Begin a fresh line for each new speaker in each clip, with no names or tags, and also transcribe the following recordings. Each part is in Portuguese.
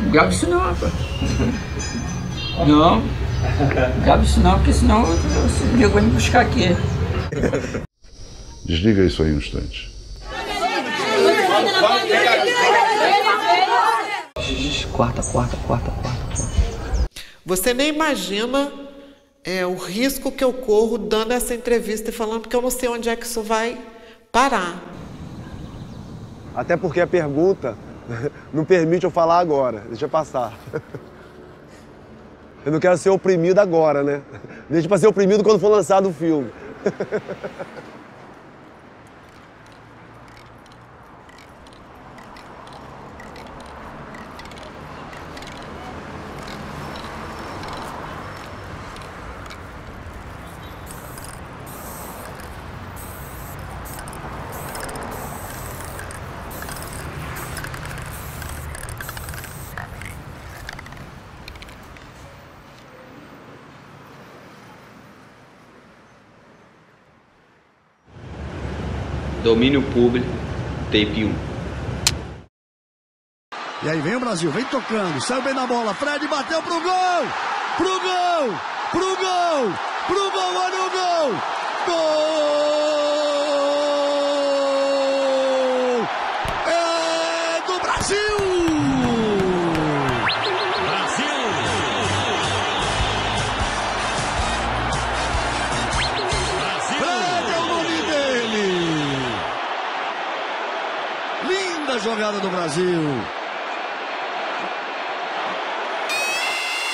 Não grava isso não, rapaz. Não. Não grava isso não, porque senão o nego vai me buscar aqui.
Desliga isso aí um instante.
Quarta.
Você nem imagina o risco que eu corro dando essa entrevista e falando, porque eu não sei onde é que isso vai parar.
Até porque a pergunta não permite eu falar agora, deixa eu passar. Eu não quero ser oprimido agora, né? Deixa pra ser oprimido quando for lançado o filme.
Domínio público, tape 1.
E aí vem o Brasil, vem tocando, saiu bem na bola, Fred bateu pro gol! Pro gol! Pro gol! Pro gol, olha o gol! Gol! É do Brasil! Jogada do Brasil.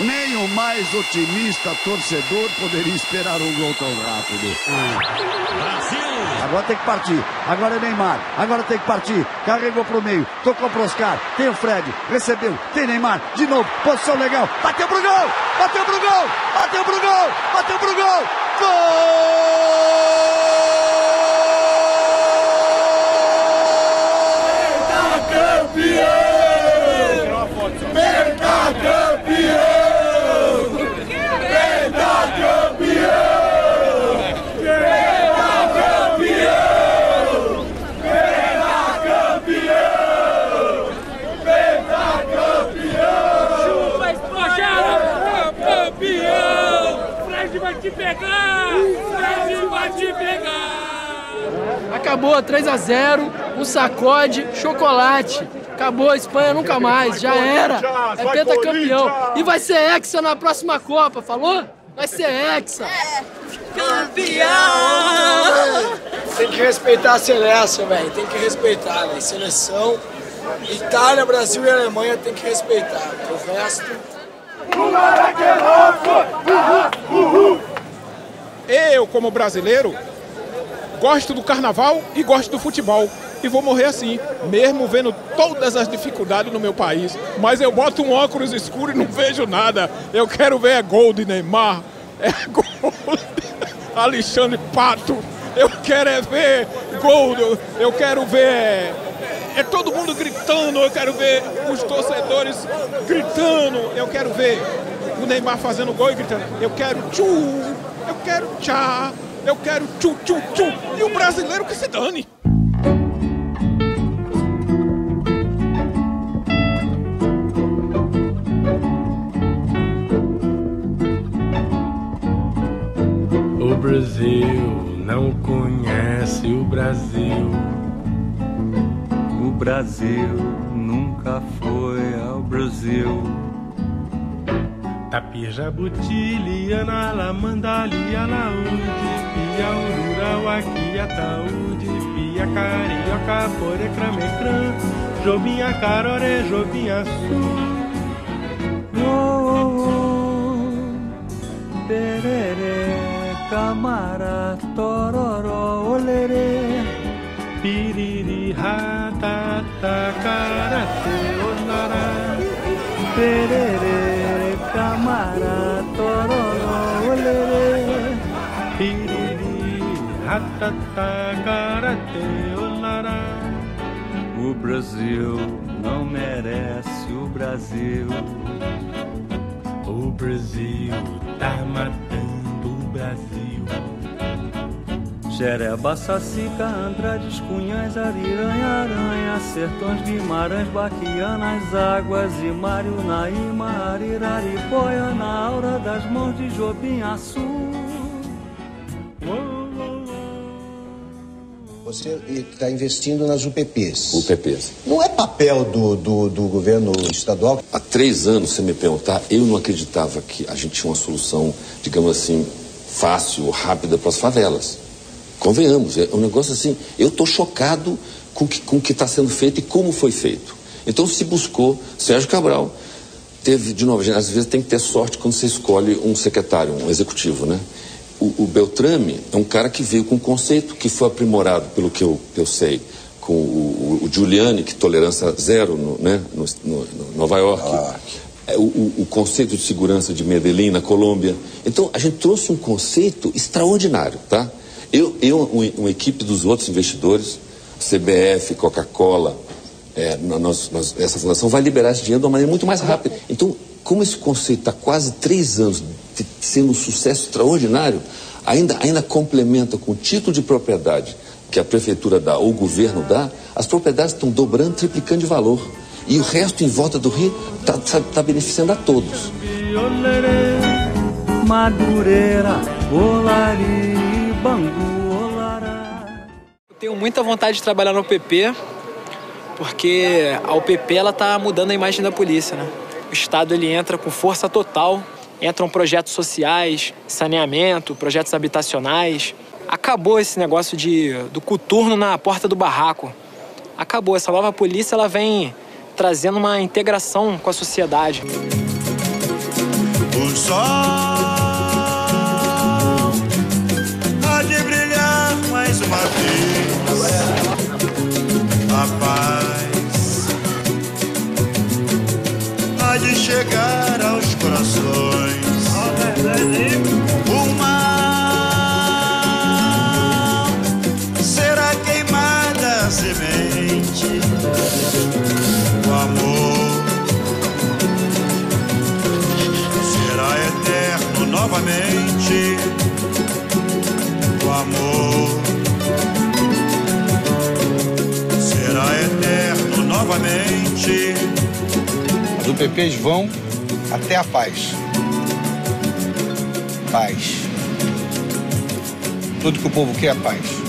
Nem o mais otimista torcedor poderia esperar um gol tão rápido. Brasil. Agora tem que partir. Agora é Neymar. Agora tem que partir. Carregou pro meio. Tocou pro Oscar. Tem o Fred. Recebeu. Tem Neymar. De novo. Posição legal. Bateu pro gol. Bateu pro gol. Bateu pro gol. Bateu pro gol. Gol!
Acabou, 3-0, um sacode, chocolate. Acabou, a Espanha nunca mais, já era. É pentacampeão. E vai ser hexa na próxima Copa, falou? Vai ser hexa.
Campeão! Tem que respeitar a seleção, velho. Tem que respeitar, velho. Seleção, Itália, Brasil e Alemanha tem que respeitar. O resto...
Eu, como brasileiro, gosto do carnaval e gosto do futebol. E vou morrer assim, mesmo vendo todas as dificuldades no meu país. Mas eu boto um óculos escuro e não vejo nada. Eu quero ver gol de Neymar, gol de Alexandre Pato. Eu quero ver gol, eu quero ver... todo mundo gritando, eu quero ver os torcedores gritando. Eu quero ver o Neymar fazendo gol e gritando. Eu quero tchu, eu quero tchá, eu quero tchu, tchu, tchu. E o brasileiro que se dane.
O Brasil não conhece o Brasil.
O Brasil nunca foi ao Brasil.
Tapia, Jabuti, Liana, Lamandali, Alaúde, Pia, Ururau, aqui, Ataúde, Pia, Carioca, Porecrã, Mecrã, Jobinha, Caroré, Jobinha, Sul.
Tereré, Camara, Tororó, Olerê,
Piriri, Ratata, Karate, Olará,
Tereré, Camara, Tororó, Olerê,
Piriri, Ratata, Karate, Olará.
O Brasil não merece o Brasil.
O Brasil tá matando o Brasil.
Jereba, Sacica, Andrades, Cunhães, Ariranha, Aranha, Sertões, Guimarães, Baquianas, Águas e Mário, Naíma, Ariraripóia, na aura das mãos de Jobim Açu.
Você está investindo nas UPPs.
UPPs.
Não é papel do governo estadual?
Há 3 anos, se me perguntar, eu não acreditava que a gente tinha uma solução, digamos assim, fácil, rápida para as favelas. Convenhamos, é um negócio assim, eu estou chocado com o que está sendo feito e como foi feito. Então se buscou, Sérgio Cabral teve, de novo, às vezes tem que ter sorte quando você escolhe um secretário, um executivo, né? O Beltrame é um cara que veio com um conceito que foi aprimorado, pelo que eu sei, com o Giuliani, que tolerância zero no Nova York. O conceito de segurança de Medellín, na Colômbia. Então, a gente trouxe um conceito extraordinário, tá? Uma equipe dos outros investidores, CBF, Coca-Cola, essa fundação vai liberar esse dinheiro de uma maneira muito mais rápida. Então, como esse conceito está quase 3 anos sendo um sucesso extraordinário, ainda complementa com o título de propriedade que a prefeitura dá ou o governo dá, as propriedades estão dobrando, triplicando de valor. E o resto em volta do Rio está beneficiando a todos.
Madureira, Olari, Bangu, Olará.
Tenho muita vontade de trabalhar no UPP, porque a UPP está mudando a imagem da polícia, né? O Estado ele entra com força total, entram projetos sociais, saneamento, projetos habitacionais. Acabou esse negócio do coturno na porta do barraco. Acabou. Essa nova polícia ela vem trazendo uma integração com a sociedade.
O sol há de brilhar mais uma vez. A paz há de chegar aos corações. O mal será queimada a semente. O amor será eterno novamente. O amor será eterno novamente.
As UPPs vão até a paz. Paz. Tudo que o povo quer é paz.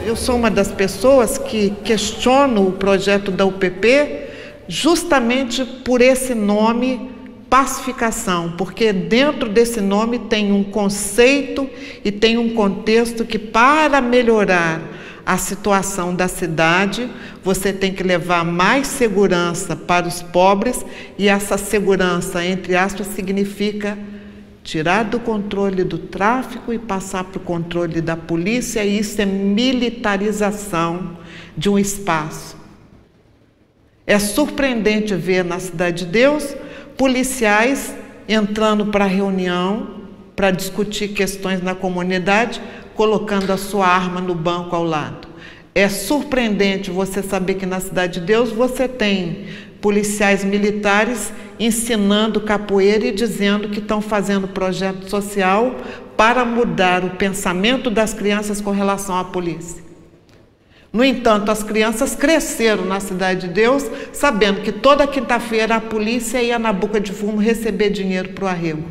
Eu sou uma das pessoas que questiono o projeto da UPP justamente por esse nome pacificação, porque dentro desse nome tem um conceito e tem um contexto que, para melhorar a situação da cidade, você tem que levar mais segurança para os pobres, e essa segurança, entre aspas, significa tirar do controle do tráfico e passar para o controle da polícia, e isso é militarização de um espaço. É surpreendente ver na Cidade de Deus policiais entrando para a reunião, para discutir questões na comunidade, colocando a sua arma no banco ao lado. É surpreendente você saber que na Cidade de Deus você tem policiais militares ensinando capoeira e dizendo que estão fazendo projeto social para mudar o pensamento das crianças com relação à polícia. No entanto, as crianças cresceram na Cidade de Deus, sabendo que toda quinta-feira a polícia ia na Boca de Fumo receber dinheiro para o arrego.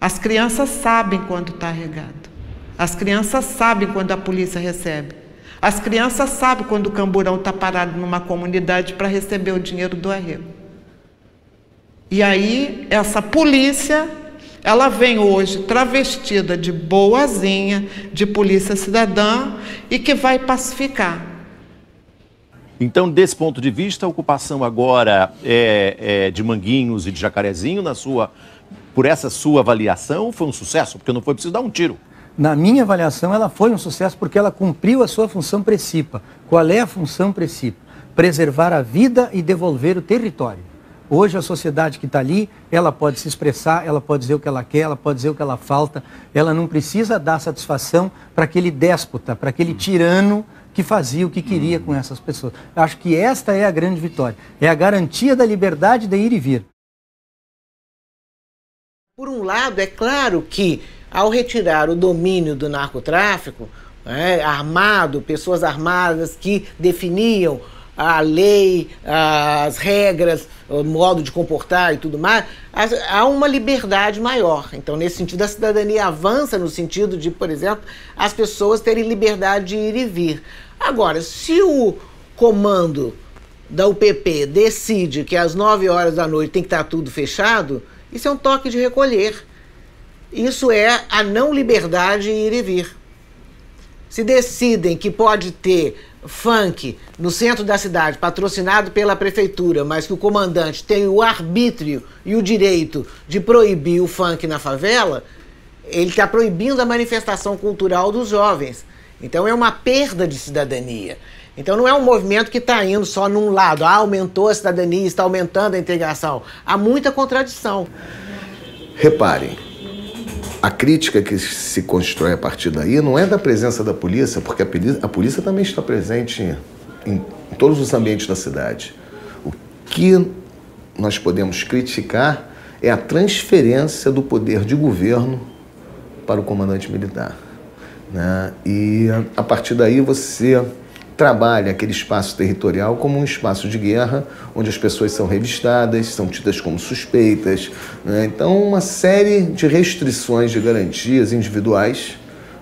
As crianças sabem quando está arregado. As crianças sabem quando a polícia recebe. As crianças sabem quando o camburão está parado numa comunidade para receber o dinheiro do arrego. E aí, essa polícia, ela vem hoje travestida de boazinha, de polícia cidadã, e que vai pacificar.
Então, desse ponto de vista, a ocupação agora de Manguinhos e de Jacarezinho, por essa sua avaliação, foi um sucesso? Porque não foi preciso dar um tiro.
Na minha avaliação, ela foi um sucesso porque ela cumpriu a sua função principal. Qual é a função principal? Preservar a vida e devolver o território. Hoje a sociedade que está ali, ela pode se expressar, ela pode dizer o que ela quer, ela pode dizer o que ela falta, ela não precisa dar satisfação para aquele déspota, para aquele tirano que fazia o que queria com essas pessoas. Eu acho que esta é a grande vitória, é a garantia da liberdade de ir e vir.
Por um lado, é claro que ao retirar o domínio do narcotráfico, armado, pessoas armadas que definiam a lei, as regras, o modo de comportar e tudo mais, há uma liberdade maior. Então, nesse sentido, a cidadania avança no sentido de, por exemplo, as pessoas terem liberdade de ir e vir. Agora, se o comando da UPP decide que às 9 horas da noite tem que estar tudo fechado, isso é um toque de recolher. Isso é a não liberdade de ir e vir. Se decidem que pode ter funk no centro da cidade, patrocinado pela prefeitura, mas que o comandante tem o arbítrio e o direito de proibir o funk na favela, ele está proibindo a manifestação cultural dos jovens. Então é uma perda de cidadania. Então não é um movimento que está indo só num lado, aumentou a cidadania, está aumentando a integração. Há muita contradição.
Reparem, a crítica que se constrói a partir daí não é da presença da polícia, porque a polícia também está presente em todos os ambientes da cidade. O que nós podemos criticar é a transferência do poder de governo para o comandante militar, né? E a partir daí você trabalha aquele espaço territorial como um espaço de guerra, onde as pessoas são revistadas, são tidas como suspeitas, né? Então, uma série de restrições de garantias individuais,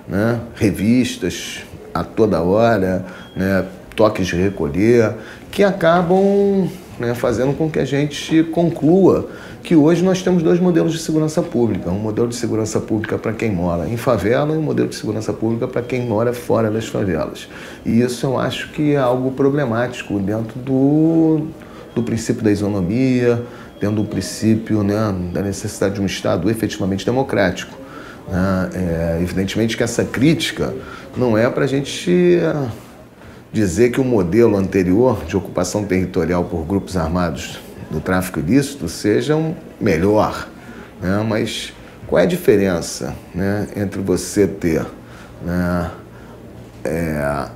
né? Revistas a toda hora, né? Toques de recolher, que acabam, né, fazendo com que a gente conclua que hoje nós temos dois modelos de segurança pública. Um modelo de segurança pública para quem mora em favela e um modelo de segurança pública para quem mora fora das favelas. E isso eu acho que é algo problemático dentro do princípio da isonomia, dentro do princípio, né, da necessidade de um Estado efetivamente democrático. Evidentemente que essa crítica não é para a gente dizer que o modelo anterior de ocupação territorial por grupos armados do tráfico ilícito seja melhor, né? Mas qual é a diferença, né, entre você ter, né,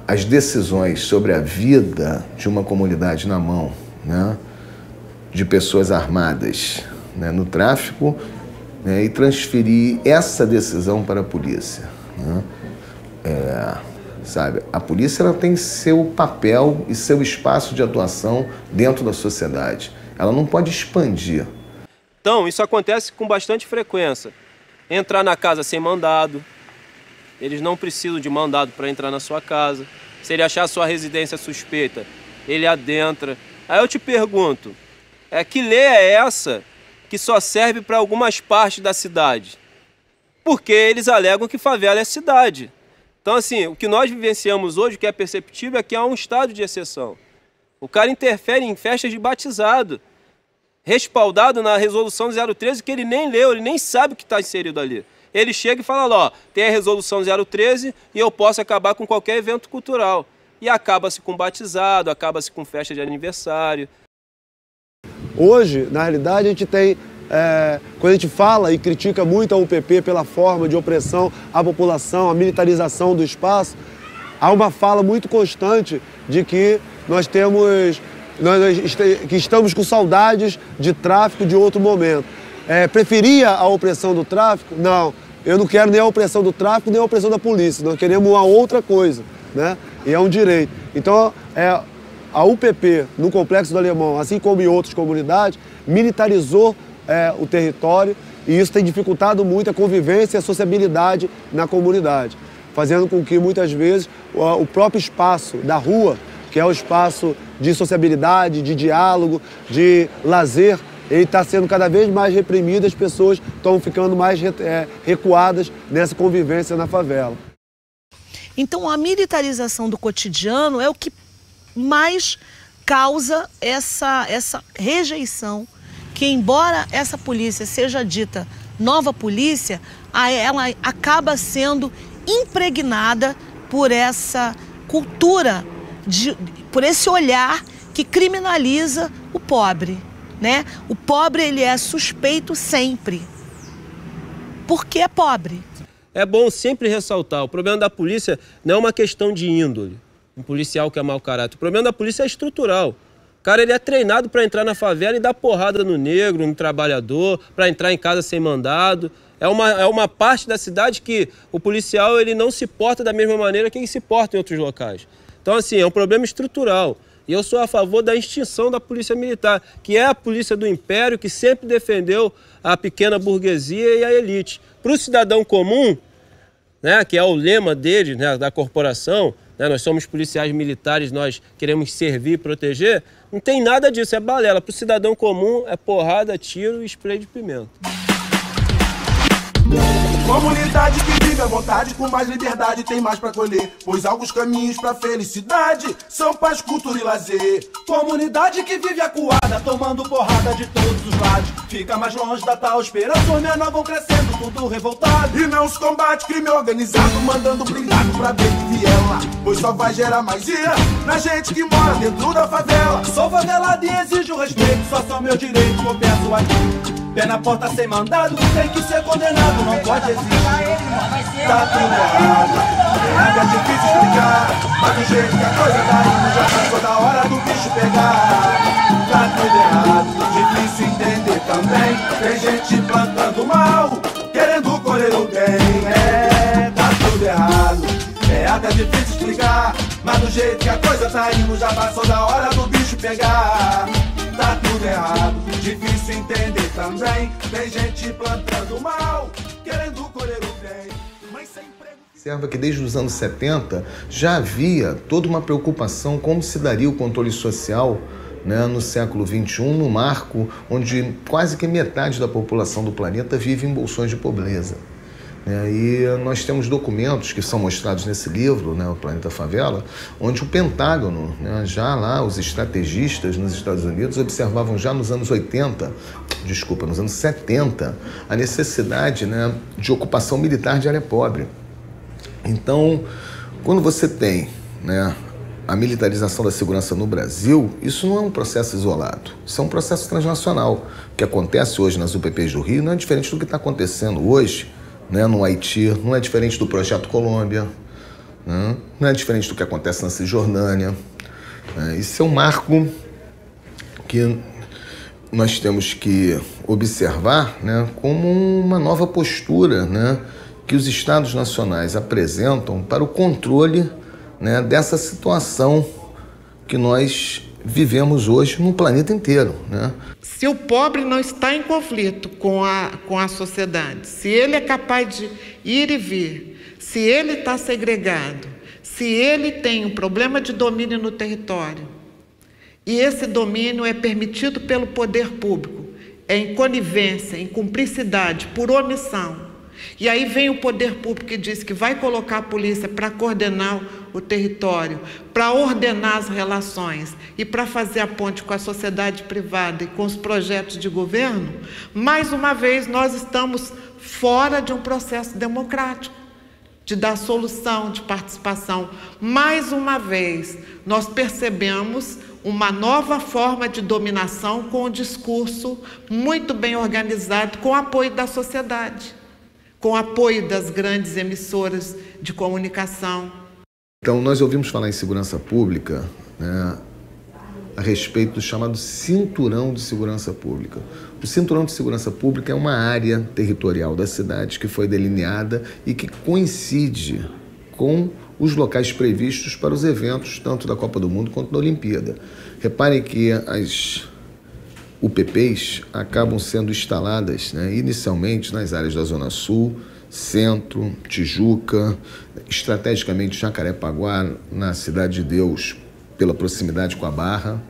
as decisões sobre a vida de uma comunidade na mão, né, de pessoas armadas, né, no tráfico, né, e transferir essa decisão para a polícia, né? Sabe, a polícia ela tem seu papel e seu espaço de atuação dentro da sociedade. Ela não pode expandir.
Então, isso acontece com bastante frequência. Entrar na casa sem mandado. Eles não precisam de mandado para entrar na sua casa. Se ele achar a sua residência suspeita, ele adentra. Aí eu te pergunto, que lei é essa que só serve para algumas partes da cidade? Porque eles alegam que favela é cidade. Então, assim, o que nós vivenciamos hoje, o que é perceptível, é que há um estado de exceção. O cara interfere em festas de batizado, respaldado na resolução 013, que ele nem leu, ele nem sabe o que está inserido ali. Ele chega e fala, ó, tem a resolução 013 e eu posso acabar com qualquer evento cultural. E acaba-se com batizado, acaba-se com festa de aniversário.
Hoje, na realidade, a gente tem... quando a gente fala e critica muito a UPP pela forma de opressão à população, a militarização do espaço, há uma fala muito constante de que que estamos com saudades de tráfico de outro momento. Preferia a opressão do tráfico? Não, eu não quero nem a opressão do tráfico, nem a opressão da polícia, nós queremos uma outra coisa, né? e é um direito. Então, a UPP, no Complexo do Alemão, assim como em outras comunidades, militarizou o território e isso tem dificultado muito a convivência e a sociabilidade na comunidade, fazendo com que, muitas vezes, o próprio espaço da rua, que é o espaço de sociabilidade, de diálogo, de lazer, ele está sendo cada vez mais reprimido, as pessoas estão ficando mais recuadas nessa convivência na favela.
Então, a militarização do cotidiano é o que mais causa essa rejeição, que embora essa polícia seja dita nova polícia, ela acaba sendo impregnada por essa cultura, por esse olhar que criminaliza o pobre, né? O pobre, ele é suspeito sempre, porque é pobre.
É bom sempre ressaltar, o problema da polícia não é uma questão de índole, um policial que é mau caráter. O problema da polícia é estrutural. O cara, ele é treinado para entrar na favela e dar porrada no negro, no trabalhador, para entrar em casa sem mandado. É uma parte da cidade que o policial, ele não se porta da mesma maneira que ele se porta em outros locais. Então, assim, é um problema estrutural. E eu sou a favor da extinção da polícia militar, que é a polícia do império, que sempre defendeu a pequena burguesia e a elite. Para o cidadão comum, né, que é o lema dele, né, da corporação, né, nós somos policiais militares, nós queremos servir e proteger, não tem nada disso, é balela. Para o cidadão comum é porrada, tiro e spray de pimenta.
Comunidade que vive à vontade, com mais liberdade tem mais pra colher, pois alguns caminhos pra felicidade são paz, cultura e lazer. Comunidade que vive acuada, tomando porrada de todos os lados, fica mais longe da tal esperança, os menores vão crescendo tudo revoltado. E não se combate crime organizado, mandando blindado pra ver que viela, pois só vai gerar mais ira na gente que mora dentro da favela. Sou favelado e exijo respeito, só são meus direitos que eu peço aqui. Pé na porta sem mandado, tem que ser condenado, não pode existir. Tá tudo errado, é difícil explicar, mas do jeito que a coisa tá indo, já passou da hora do bicho pegar. Tá tudo errado, difícil entender também, tem gente plantando mal, querendo colher o bem. Tá tudo errado, é até difícil explicar, mas do jeito que a coisa tá indo, já passou da hora do bicho pegar. Tá tudo errado, difícil entender também, tem gente plantando mal, querendo colher o bem, mas sem emprego.
Observa que desde os anos 70 já havia toda uma preocupação como se daria o controle social, né, no século XXI, no marco onde quase que metade da população do planeta vive em bolsões de pobreza. E nós temos documentos que são mostrados nesse livro, né, O Planeta Favela, onde o Pentágono, né, já lá os estrategistas nos Estados Unidos observavam já nos anos 70, a necessidade, né, de ocupação militar de área pobre. Então, quando você tem, né, a militarização da segurança no Brasil, isso não é um processo isolado, isso é um processo transnacional. O que acontece hoje nas UPPs do Rio não é diferente do que está acontecendo hoje, né, no Haiti, não é diferente do Projeto Colômbia, né, não é diferente do que acontece na Cisjordânia. Isso é um marco que nós temos que observar, né, como uma nova postura, né, que os Estados nacionais apresentam para o controle, né, dessa situação que nós vivemos hoje no planeta inteiro, né?
Se o pobre não está em conflito com a sociedade, se ele é capaz de ir e vir, se ele está segregado, se ele tem um problema de domínio no território, e esse domínio é permitido pelo poder público, é em conivência, em cumplicidade, por omissão, e aí vem o poder público que diz que vai colocar a polícia para coordenar o território, para ordenar as relações e para fazer a ponte com a sociedade privada e com os projetos de governo, mais uma vez nós estamos fora de um processo democrático, de dar solução, de participação. Mais uma vez, nós percebemos uma nova forma de dominação com um discurso muito bem organizado, com o apoio da sociedade, com o apoio das grandes emissoras de comunicação.
Então, nós ouvimos falar em segurança pública, né, a respeito do chamado Cinturão de Segurança Pública. O Cinturão de Segurança Pública é uma área territorial da cidade que foi delineada e que coincide com os locais previstos para os eventos, tanto da Copa do Mundo quanto da Olimpíada. Reparem que as UPPs acabam sendo instaladas, né, inicialmente nas áreas da Zona Sul, Centro, Tijuca, estrategicamente Jacarepaguá, na Cidade de Deus, pela proximidade com a Barra.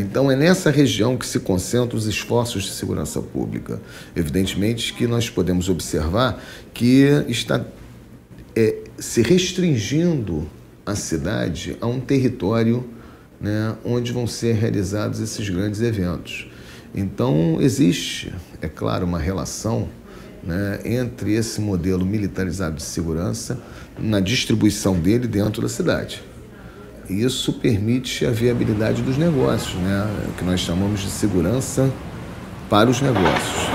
Então é nessa região que se concentram os esforços de segurança pública. Evidentemente que nós podemos observar que está se restringindo a cidade a um território, né, onde vão ser realizados esses grandes eventos. Então existe, é claro, uma relação, né, entre esse modelo militarizado de segurança na distribuição dele dentro da cidade. Isso permite a viabilidade dos negócios, né? O que nós chamamos de segurança para os negócios.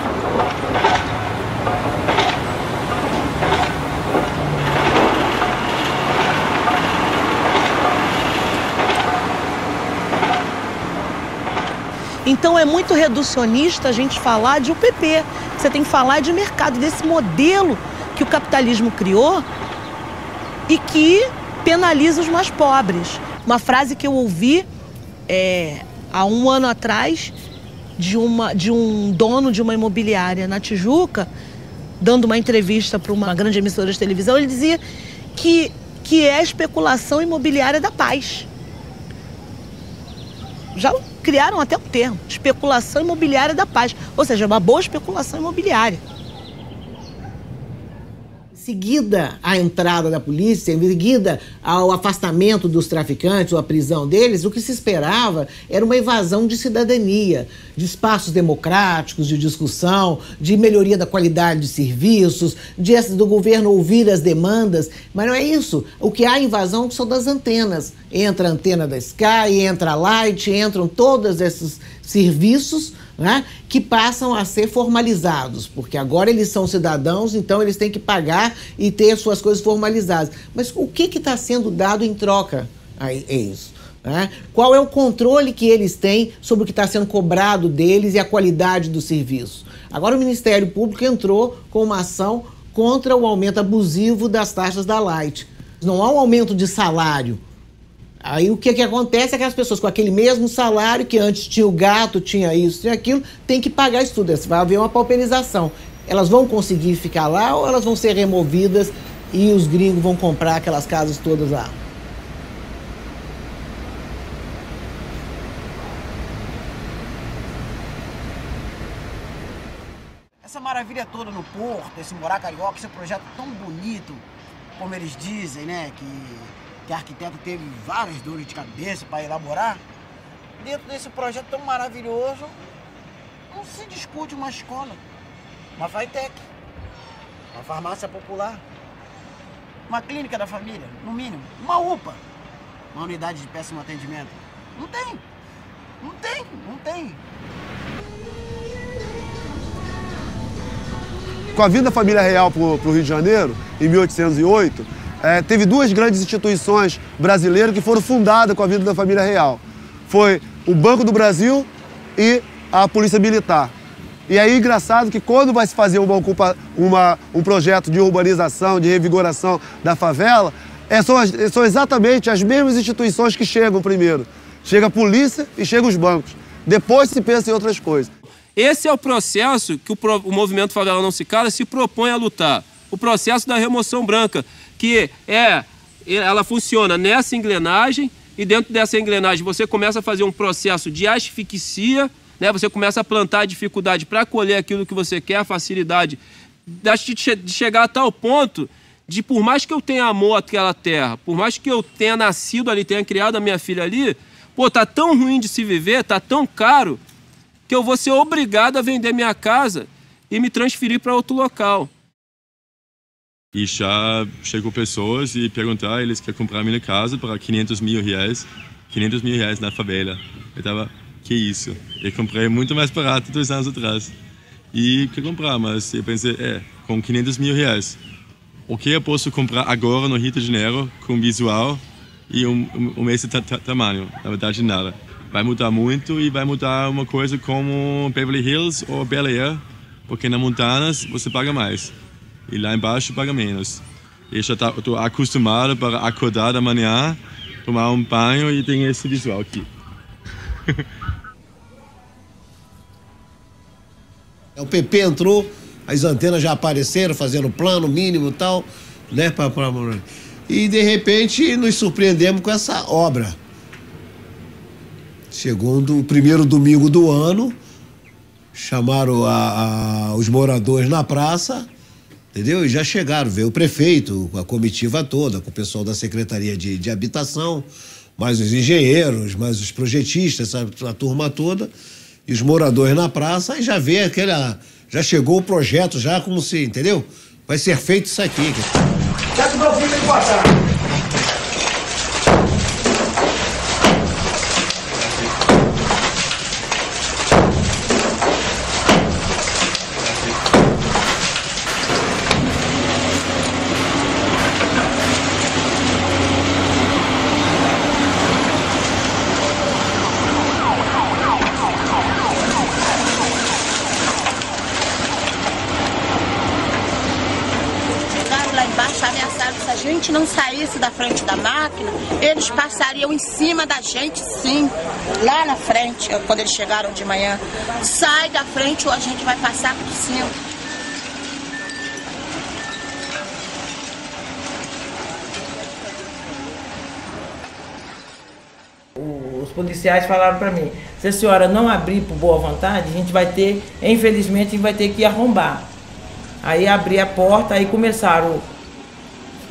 Então é muito reducionista a gente falar de UPP. Você tem que falar de mercado, desse modelo que o capitalismo criou e que penaliza os mais pobres. Uma frase que eu ouvi há um ano atrás de um dono de uma imobiliária na Tijuca, dando uma entrevista para uma grande emissora de televisão, ele dizia que é a especulação imobiliária da paz. Já criaram até um termo, especulação imobiliária da paz, ou seja, uma boa especulação imobiliária.
Seguida a entrada da polícia, em seguida ao afastamento dos traficantes ou a prisão deles, o que se esperava era uma invasão de cidadania, de espaços democráticos, de discussão, de melhoria da qualidade de serviços, do governo ouvir as demandas, mas não é isso. O que há invasão são das antenas. Entra a antena da Sky, entra a Light, entram todos esses serviços, né, que passam a ser formalizados, porque agora eles são cidadãos, então eles têm que pagar e ter suas coisas formalizadas. Mas o que está sendo dado em troca a isso? Né? Qual é o controle que eles têm sobre o que está sendo cobrado deles e a qualidade do serviço? Agora o Ministério Público entrou com uma ação contra o aumento abusivo das taxas da Light. Não há um aumento de salário. Aí o que acontece é que as pessoas com aquele mesmo salário, que antes tinha o gato, tinha isso, tinha aquilo, tem que pagar isso tudo. Vai haver uma pauperização. Elas vão conseguir ficar lá ou elas vão ser removidas e os gringos vão comprar aquelas casas todas lá?
Essa maravilha toda no Porto, esse Morar Carioca, esse projeto tão bonito, como eles dizem, né, que a arquiteta teve várias dores de cabeça para elaborar, dentro desse projeto tão maravilhoso, não se discute uma escola, uma FATEC, uma farmácia popular, uma clínica da família, no mínimo, uma UPA, uma unidade de péssimo atendimento. Não tem, não tem, não tem.
Com a vinda da família real para o Rio de Janeiro, em 1808, teve duas grandes instituições brasileiras que foram fundadas com a vinda da família real. Foi o Banco do Brasil e a Polícia Militar. E aí, engraçado que quando vai se fazer um projeto de urbanização, de revigoração da favela, são exatamente as mesmas instituições que chegam primeiro. Chega a polícia e chegam os bancos. Depois se pensa em outras coisas.
Esse é o processo que o movimento Favela Não Se Cala se propõe a lutar. O processo da remoção branca, que ela funciona nessa engrenagem, e dentro dessa engrenagem você começa a fazer um processo de asfixia, né? Você começa a plantar a dificuldade para colher aquilo que você quer, a facilidade de chegar a tal ponto de, por mais que eu tenha amor àquela terra, por mais que eu tenha nascido ali, tenha criado a minha filha ali, pô, tá tão ruim de se viver, tá tão caro, que eu vou ser obrigado a vender minha casa e me transferir para outro local.
E já chegou pessoas e perguntaram, eles querem comprar minha casa para 500 mil reais. 500 mil reais na favela. Eu tava, que isso? Eu comprei muito mais barato 2 anos atrás. E queria comprar, mas eu pensei, com 500 mil reais. O que eu posso comprar agora no Rio de Janeiro com visual e esse tamanho? Na verdade, nada. Vai mudar muito e vai mudar uma coisa como Beverly Hills ou Bel Air, porque na montanhas você paga mais. E lá embaixo paga menos. Eu já estou acostumado para acordar da manhã, tomar um banho e tem esse visual aqui.
O PP entrou, as antenas já apareceram, fazendo plano mínimo e tal, né? E de repente nos surpreendemos com essa obra. Chegou o primeiro domingo do ano, chamaram os moradores na praça, entendeu? E já chegaram, veio o prefeito, com a comitiva toda, com o pessoal da Secretaria de Habitação, mais os engenheiros, mais os projetistas, a turma toda, e os moradores na praça, e já vê já chegou o projeto, já como se, entendeu? Vai ser feito isso aqui.
Já que meu filho tem que passar.
Se a gente não saísse da frente da máquina, eles passariam em cima da gente, sim, lá na frente, quando eles chegaram de manhã. Sai da frente ou a gente vai passar por cima.
Os policiais falaram para mim, se a senhora não abrir por boa vontade, a gente vai ter, infelizmente, vai ter que arrombar. Aí abri a porta, aí começaram...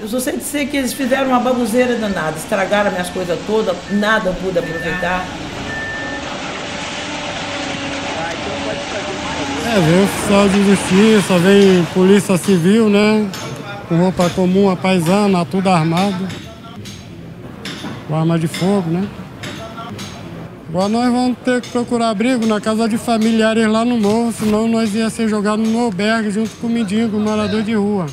Eu só sei dizer que eles fizeram uma bagunceira danada, estragaram as minhas coisas todas, nada eu pude aproveitar.
Vem oficial de justiça, vem polícia civil, né? Com roupa comum, a paisana, tudo armado. Com arma de fogo, né? Agora nós vamos ter que procurar abrigo na casa de familiares lá no morro, senão nós ia ser jogados no albergue junto com o mendigo, morador de rua.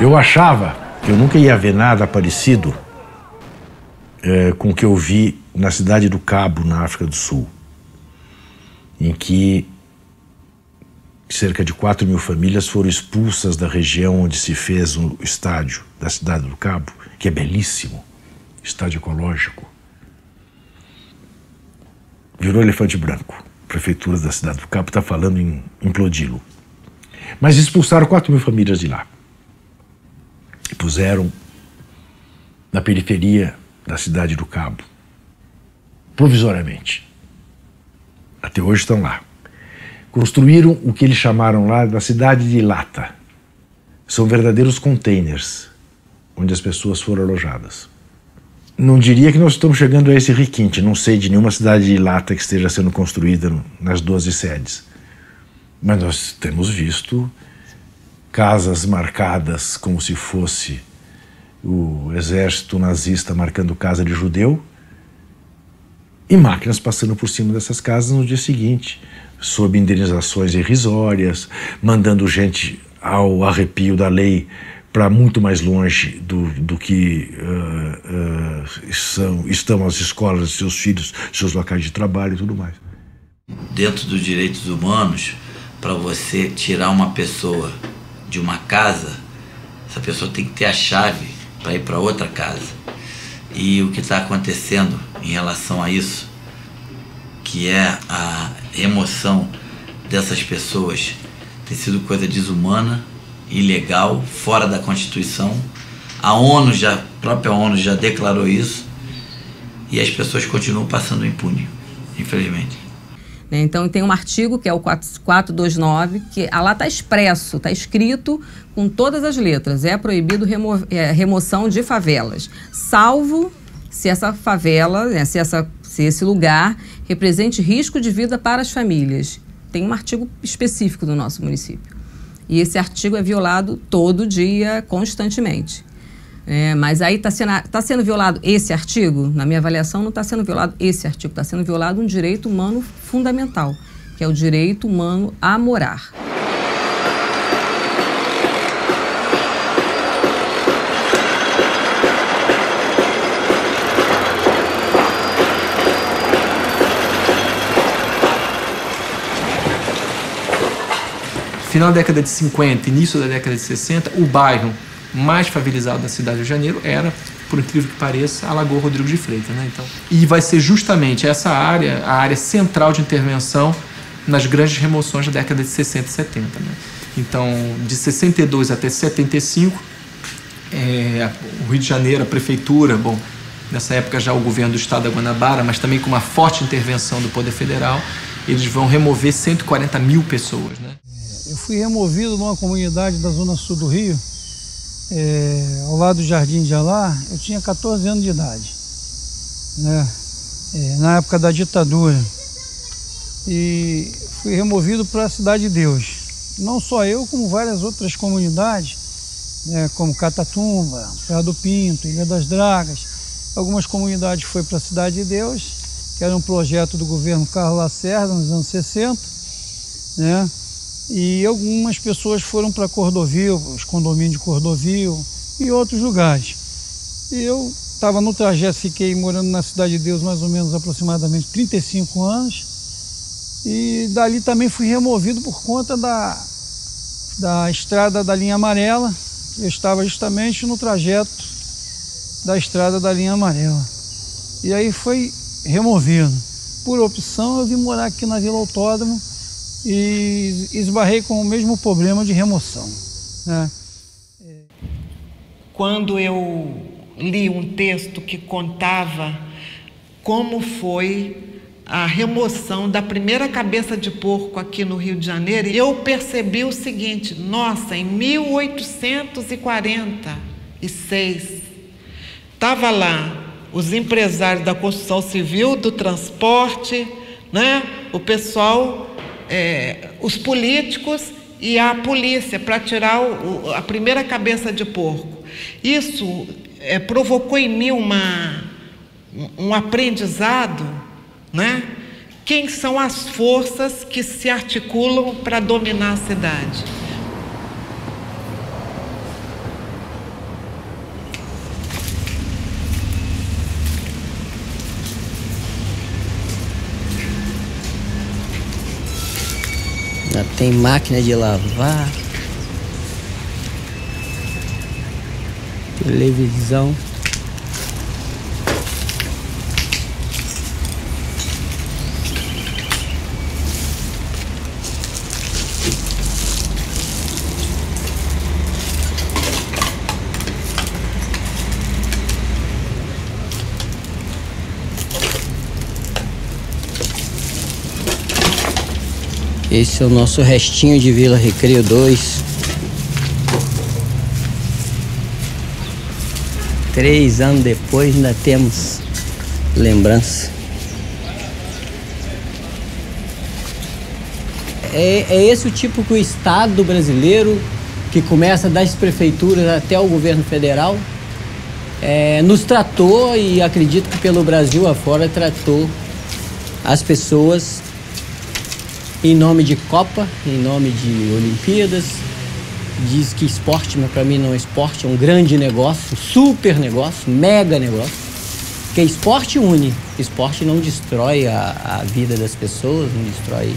Eu achava que eu nunca ia ver nada parecido com o que eu vi na cidade do Cabo, na África do Sul, em que cerca de 4.000 famílias foram expulsas da região onde se fez o estádio da cidade do Cabo, que é belíssimo, estádio ecológico. Virou elefante branco. A prefeitura da cidade do Cabo está falando em implodi-lo. Mas expulsaram 4.000 famílias de lá. E puseram na periferia da cidade do Cabo, provisoriamente. Até hoje estão lá. Construíram o que eles chamaram lá da cidade de Lata. São verdadeiros containers, onde as pessoas foram alojadas. Não diria que nós estamos chegando a esse requinte, não sei de nenhuma cidade de Lata que esteja sendo construída nas 12 sedes. Mas nós temos visto casas marcadas como se fosse o exército nazista marcando casa de judeu e máquinas passando por cima dessas casas no dia seguinte, sob indenizações irrisórias, mandando gente ao arrepio da lei para muito mais longe do que estão as escolas, seus filhos, seus locais de trabalho e tudo mais.
Dentro dos direitos humanos, para você tirar uma pessoa de uma casa, essa pessoa tem que ter a chave para ir para outra casa. E o que está acontecendo em relação a isso, que é a remoção dessas pessoas, tem sido coisa desumana, ilegal, fora da Constituição. A própria ONU já declarou isso e as pessoas continuam passando impune, infelizmente.
Então tem um artigo que é o 429, que lá está expresso, está escrito com todas as letras, é proibido remoção de favelas, salvo se essa favela, se essa se esse lugar represente risco de vida para as famílias. Tem um artigo específico do nosso município. E esse artigo é violado todo dia, constantemente. Mas aí está sendo violado esse artigo? Na minha avaliação, não está sendo violado esse artigo, está sendo violado um direito humano fundamental, que é o direito humano a morar.
Final da década de 50, início da década de 60, o bairro mais favelizado da cidade do Rio de Janeiro era, por incrível que pareça, a Lagoa Rodrigo de Freitas, né? Então, e vai ser justamente essa área, a área central de intervenção nas grandes remoções da década de 60 e 70. Né? Então, de 62 até 75, o Rio de Janeiro, a prefeitura, bom, nessa época já o governo do estado da Guanabara, mas também com uma forte intervenção do Poder Federal, eles vão remover 140 mil pessoas, né?
Eu fui removido numa comunidade da zona sul do Rio, ao lado do Jardim de Alá. Eu tinha 14 anos de idade, né? Na época da ditadura. E fui removido para a Cidade de Deus. Não só eu, como várias outras comunidades, né, como Catatumba, Praia do Pinto, Ilha das Dragas. Algumas comunidades foi para a Cidade de Deus, que era um projeto do governo Carlos Lacerda, nos anos 60, né? E algumas pessoas foram para Cordovil, os condomínios de Cordovil e outros lugares. E eu estava no trajeto, fiquei morando na Cidade de Deus mais ou menos aproximadamente 35 anos. E dali também fui removido por conta da estrada da linha amarela. Eu estava justamente no trajeto da estrada da linha amarela. E aí foi removido. Por opção, eu vim morar aqui na Vila Autódromo e esbarrei com o mesmo problema de remoção, né?
Quando eu li um texto que contava como foi a remoção da primeira cabeça de porco aqui no Rio de Janeiro, eu percebi o seguinte: nossa, em 1846, estava lá os empresários da construção civil, do transporte, né? O pessoal, os políticos e a polícia para tirar a primeira cabeça de porco. Isso provocou em mim um aprendizado, né? Quem são as forças que se articulam para dominar a cidade?
Já tem máquina de lavar, televisão. Esse é o nosso restinho de Vila Recreio 2. 3 anos depois ainda temos lembrança. É esse o tipo que o Estado brasileiro, que começa das prefeituras até o governo federal, nos tratou, e acredito que pelo Brasil afora tratou as pessoas em nome de Copa, em nome de Olimpíadas. Diz que esporte, mas para mim não é esporte, é um grande negócio, um super negócio, mega negócio. Porque esporte une, esporte não destrói a vida das pessoas, não destrói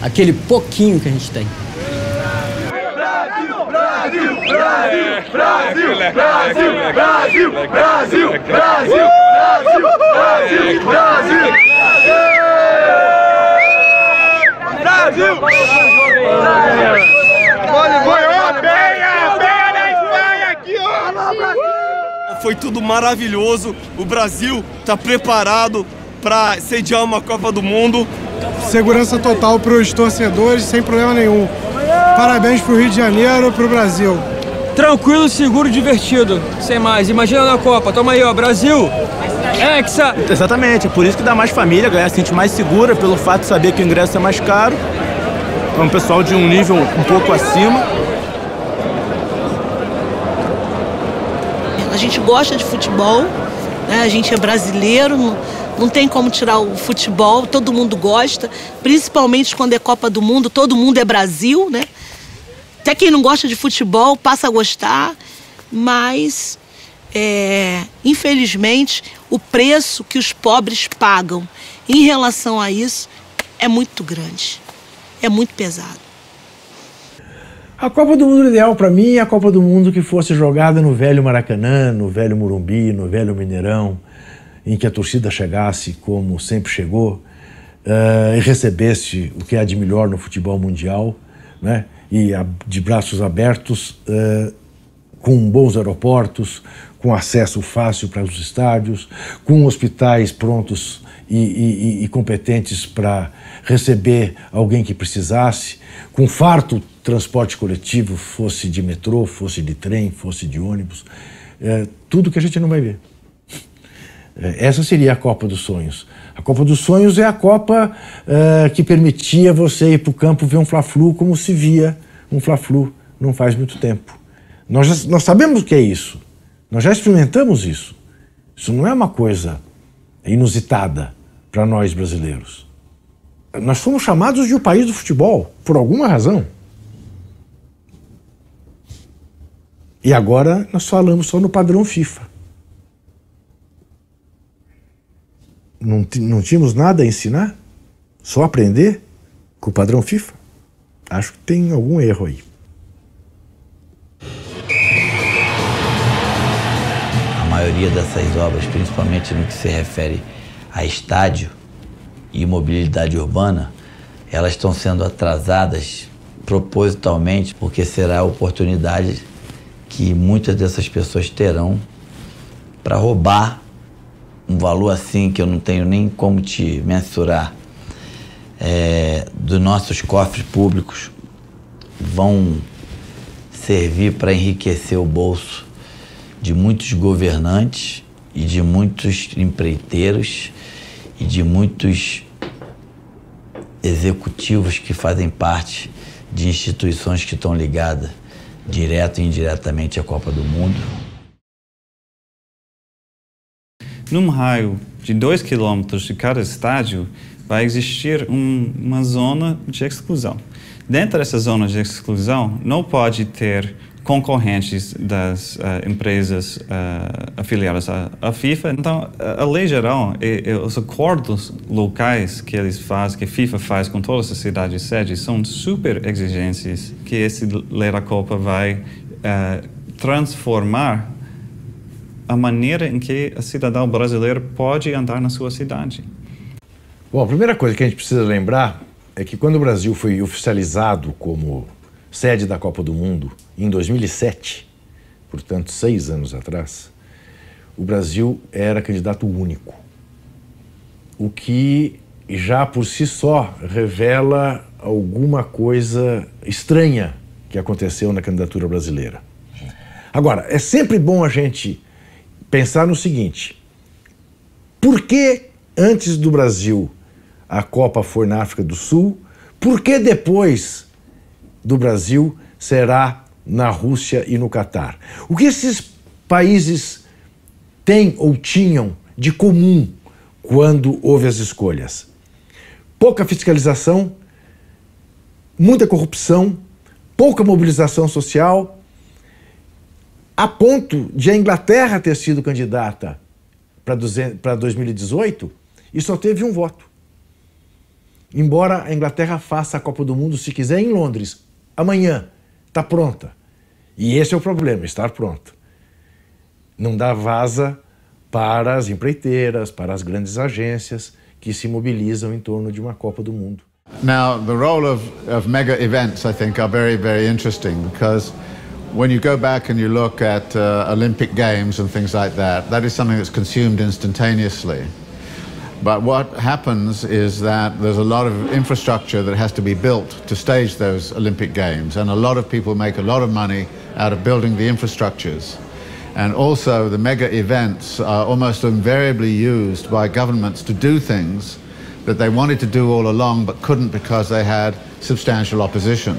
aquele pouquinho que a gente tem.
Brasil, Brasil, Brasil, Brasil, Brasil, Brasil, Brasil, Brasil, Brasil, Brasil, Brasil!
Foi tudo maravilhoso. O Brasil está preparado para sediar uma Copa do Mundo.
Segurança total para os torcedores, sem problema nenhum. Parabéns para o Rio de Janeiro, para o Brasil.
Tranquilo, seguro, divertido. Sem mais. Imagina na Copa. Toma aí, ó, Brasil. Hexa! Exatamente, é por isso que dá mais família, a galera se sente mais segura pelo fato de saber que o ingresso é mais caro. É um pessoal de um nível um pouco acima.
A gente gosta de futebol, né? A gente é brasileiro, não tem como tirar o futebol, todo mundo gosta, principalmente quando é Copa do Mundo, todo mundo é Brasil, né? Até quem não gosta de futebol passa a gostar, mas infelizmente o preço que os pobres pagam em relação a isso é muito grande, é muito pesado.
A Copa do Mundo ideal para mim é a Copa do Mundo que fosse jogada no velho Maracanã, no velho Morumbi, no velho Mineirão, em que a torcida chegasse como sempre chegou e recebesse o que há de melhor no futebol mundial, né? E de braços abertos, com bons aeroportos, com acesso fácil para os estádios, com hospitais prontos e competentes para receber alguém que precisasse, com farto transporte coletivo, fosse de metrô, fosse de trem, fosse de ônibus, tudo que a gente não vai ver. Essa seria a Copa dos Sonhos. A Copa dos Sonhos é a Copa que permitia você ir para o campo ver um Fla-Flu como se via um Fla-Flu não faz muito tempo. Nós sabemos o que é isso. Nós já experimentamos isso. Isso não é uma coisa inusitada para nós brasileiros. Nós fomos chamados de o país do futebol, por alguma razão. E agora nós falamos só no padrão FIFA. Não tínhamos nada a ensinar? Só aprender com o padrão FIFA? Acho que tem algum erro aí.
A maioria dessas obras, principalmente no que se refere a estádio e mobilidade urbana, elas estão sendo atrasadas propositalmente, porque será a oportunidade que muitas dessas pessoas terão para roubar um valor assim que eu não tenho nem como te mensurar dos nossos cofres públicos, vão servir para enriquecer o bolso de muitos governantes e de muitos empreiteiros e de muitos executivos que fazem parte de instituições que estão ligadas direto e indiretamente à Copa do Mundo.
Num raio de 2 quilômetros de cada estádio, vai existir uma zona de exclusão. Dentro dessa zona de exclusão, não pode ter concorrentes das empresas afiliadas à FIFA. Então, a lei geral e os acordos locais que eles fazem, que a FIFA faz com todas as cidades sede, são super exigências que esse lei da Copa vai transformar a maneira em que a cidadão brasileiro pode andar na sua cidade.
Bom, a primeira coisa que a gente precisa lembrar é que quando o Brasil foi oficializado como sede da Copa do Mundo em 2007, portanto 6 anos atrás, o Brasil era candidato único, o que já por si só revela alguma coisa estranha que aconteceu na candidatura brasileira. Agora, é sempre bom a gente pensar no seguinte: por que antes do Brasil a Copa foi na África do Sul? Por que depois do Brasil será na Rússia e no Catar? O que esses países têm ou tinham de comum quando houve as escolhas? Pouca fiscalização, muita corrupção, pouca mobilização social, a ponto de a Inglaterra ter sido candidata para 2018 e só teve um voto. Embora a Inglaterra faça a Copa do Mundo, se quiser, em Londres, amanhã, está pronta. E esse é o problema, estar pronta. Não dá vaza para as empreiteiras, para as grandes agências que se mobilizam em torno de uma Copa do Mundo.
Now, the role of mega events, I think, are very, very interesting because when you go back and you look at Olympic Games and things like that, that is something that's consumed instantaneously. But what happens is that there's a lot of infrastructure that has to be built to stage those Olympic Games, and a lot of people make a lot of money out of building the infrastructures. And also the mega events are almost invariably used by governments to do things that they wanted to do all along but couldn't because they had substantial opposition.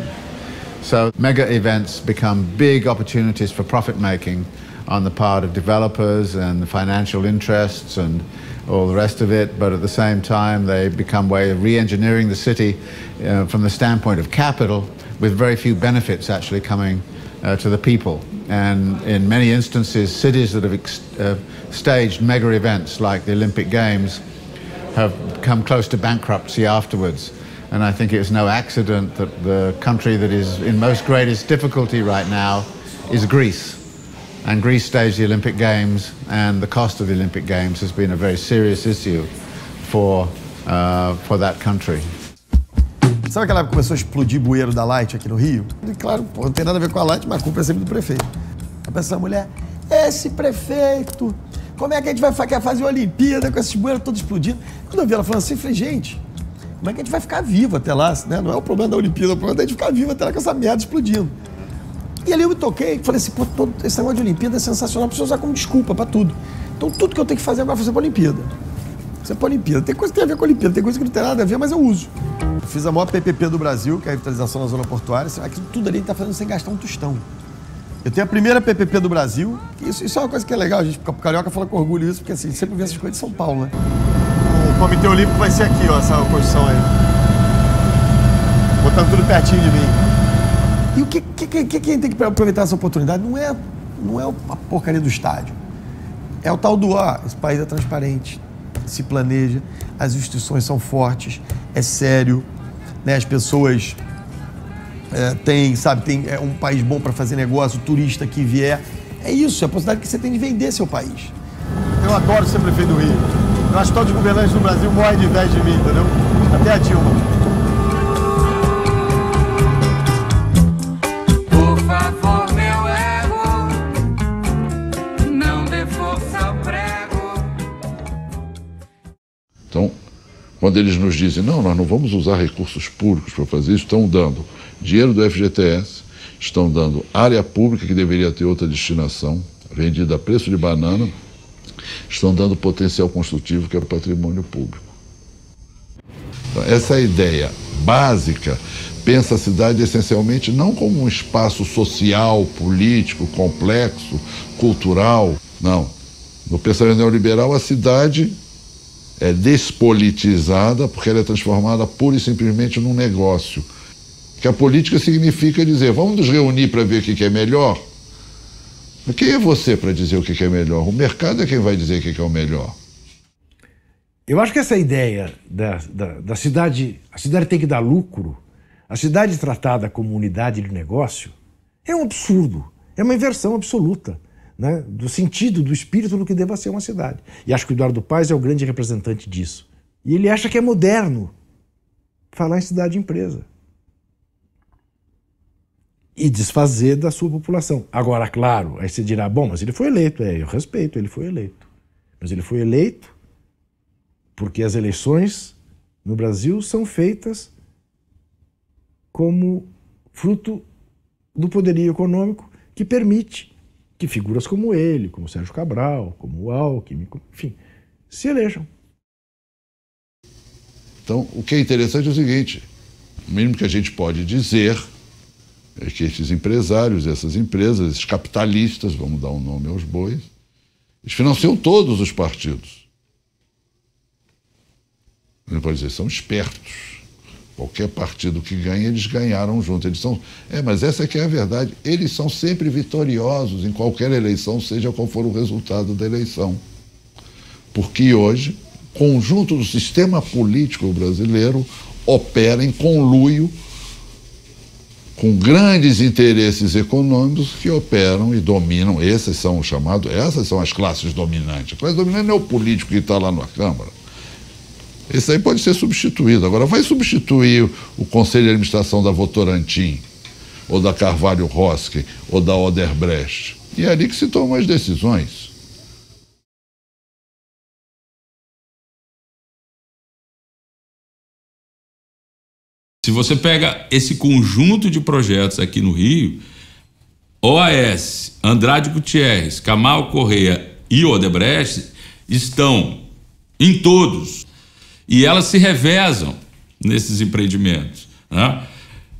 So mega events become big opportunities for profit making on the part of developers and the financial interests and all the rest of it, but at the same time they become a way of re-engineering the city from the standpoint of capital, with very few benefits actually coming to the people. And in many instances, cities that have staged mega events like the Olympic Games have come close to bankruptcy afterwards. And I think it's no accident that the country that is in most greatest difficulty right now is Greece. And Greece staged the Olympic Games, and the cost of the Olympic Games has been a very serious issue for that country.
Sabe aquela época que começou a explodir bueiro da Light aqui no Rio? E claro, pô, não tem nada a ver com a Light, mas a culpa é sempre do prefeito. A pessoa, mulher, esse prefeito, como é que a gente quer fazer a Olimpíada com esses bueiros todos explodindo? Quando eu vi ela falando assim, eu falei, gente, como é que a gente vai ficar vivo até lá? Né? Não é o problema da Olimpíada, o problema é a gente ficar vivo até lá com essa merda explodindo. E ali eu me toquei, falei assim, pô, todo esse negócio de Olimpíada é sensacional, preciso usar como desculpa pra tudo. Então tudo que eu tenho que fazer agora é fazer pra Olimpíada. Isso é pra Olimpíada. Tem coisa que tem a ver com a Olimpíada, tem coisa que não tem nada a ver, mas eu uso. Eu fiz a maior PPP do Brasil, que é a revitalização na zona portuária. Aquilo tudo ali a gente tá fazendo sem gastar um tostão. Eu tenho a primeira PPP do Brasil, isso é uma coisa que é legal, a gente, o Carioca fala com orgulho isso, porque assim, sempre vê essas coisas de São Paulo, né? O Comitê Olímpico vai ser aqui, ó, essa construção aí. Botando tudo pertinho de mim. E o que tem que aproveitar essa oportunidade não é a porcaria do estádio. É o tal do, esse país é transparente, se planeja, as instituições são fortes, é sério, né? As pessoas tem um país bom para fazer negócio, o turista que vier. É isso, é a possibilidade que você tem de vender seu país. Eu adoro ser prefeito do Rio. Eu acho que todos os governantes do Brasil morrem de inveja de mim, entendeu? Até a Dilma.
Então, quando eles nos dizem, não, nós não vamos usar recursos públicos para fazer isso, estão dando dinheiro do FGTS, estão dando área pública que deveria ter outra destinação, vendida a preço de banana, estão dando potencial construtivo que é o patrimônio público. Então, essa ideia básica pensa a cidade essencialmente não como um espaço social, político, complexo, cultural, não. No pensamento neoliberal, a cidade é despolitizada porque ela é transformada pura e simplesmente num negócio. Que a política significa dizer, vamos nos reunir para ver o que é melhor? Mas quem é você para dizer o que é melhor? O mercado é quem vai dizer o que é o melhor.
Eu acho que essa ideia da cidade, a cidade tem que dar lucro, a cidade tratada como unidade de negócio, é um absurdo, é uma inversão absoluta. Né, do sentido, do espírito do que deva ser uma cidade. E acho que o Eduardo Paes é o grande representante disso. E ele acha que é moderno falar em cidade-empresa. E desfazer da sua população. Agora, claro, aí você dirá, bom, mas ele foi eleito. Eu respeito, ele foi eleito. Mas ele foi eleito porque as eleições no Brasil são feitas como fruto do poderio econômico que permite que figuras como ele, como Sérgio Cabral, como o Alckmin, enfim, se elejam.
Então, o que é interessante é o seguinte, o mínimo que a gente pode dizer é que esses empresários, essas empresas, esses capitalistas, vamos dar um nome aos bois, eles financiam todos os partidos. Ele pode dizer, são espertos. Qualquer partido que ganha, eles ganharam junto. Eles são... mas essa é que é a verdade. Eles são sempre vitoriosos em qualquer eleição, seja qual for o resultado da eleição. Porque hoje, o conjunto do sistema político brasileiro opera em conluio com grandes interesses econômicos que operam e dominam. Essas são as classes dominantes. A classe dominante não é o político que está lá na Câmara. Esse aí pode ser substituído. Agora, vai substituir o Conselho de Administração da Votorantim, ou da Carvalho Roski, ou da Odebrecht. E é ali que se tomam as decisões.
Se você pega esse conjunto de projetos aqui no Rio, OAS, Andrade Gutierrez, Camargo Correia e Odebrecht estão em todos. E elas se revezam nesses empreendimentos, né?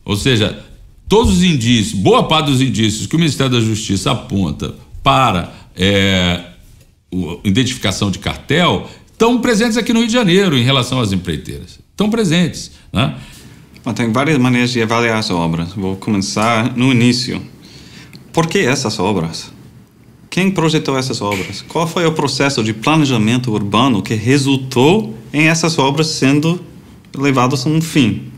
Ou seja, todos os indícios, boa parte dos indícios que o Ministério da Justiça aponta para identificação de cartel estão presentes aqui no Rio de Janeiro em relação às empreiteiras. Estão presentes, né?
Bom, tem várias maneiras de avaliar as obras. Vou começar no início. Por que essas obras? Quem projetou essas obras? Qual foi o processo de planejamento urbano que resultou em essas obras sendo levadas a um fim?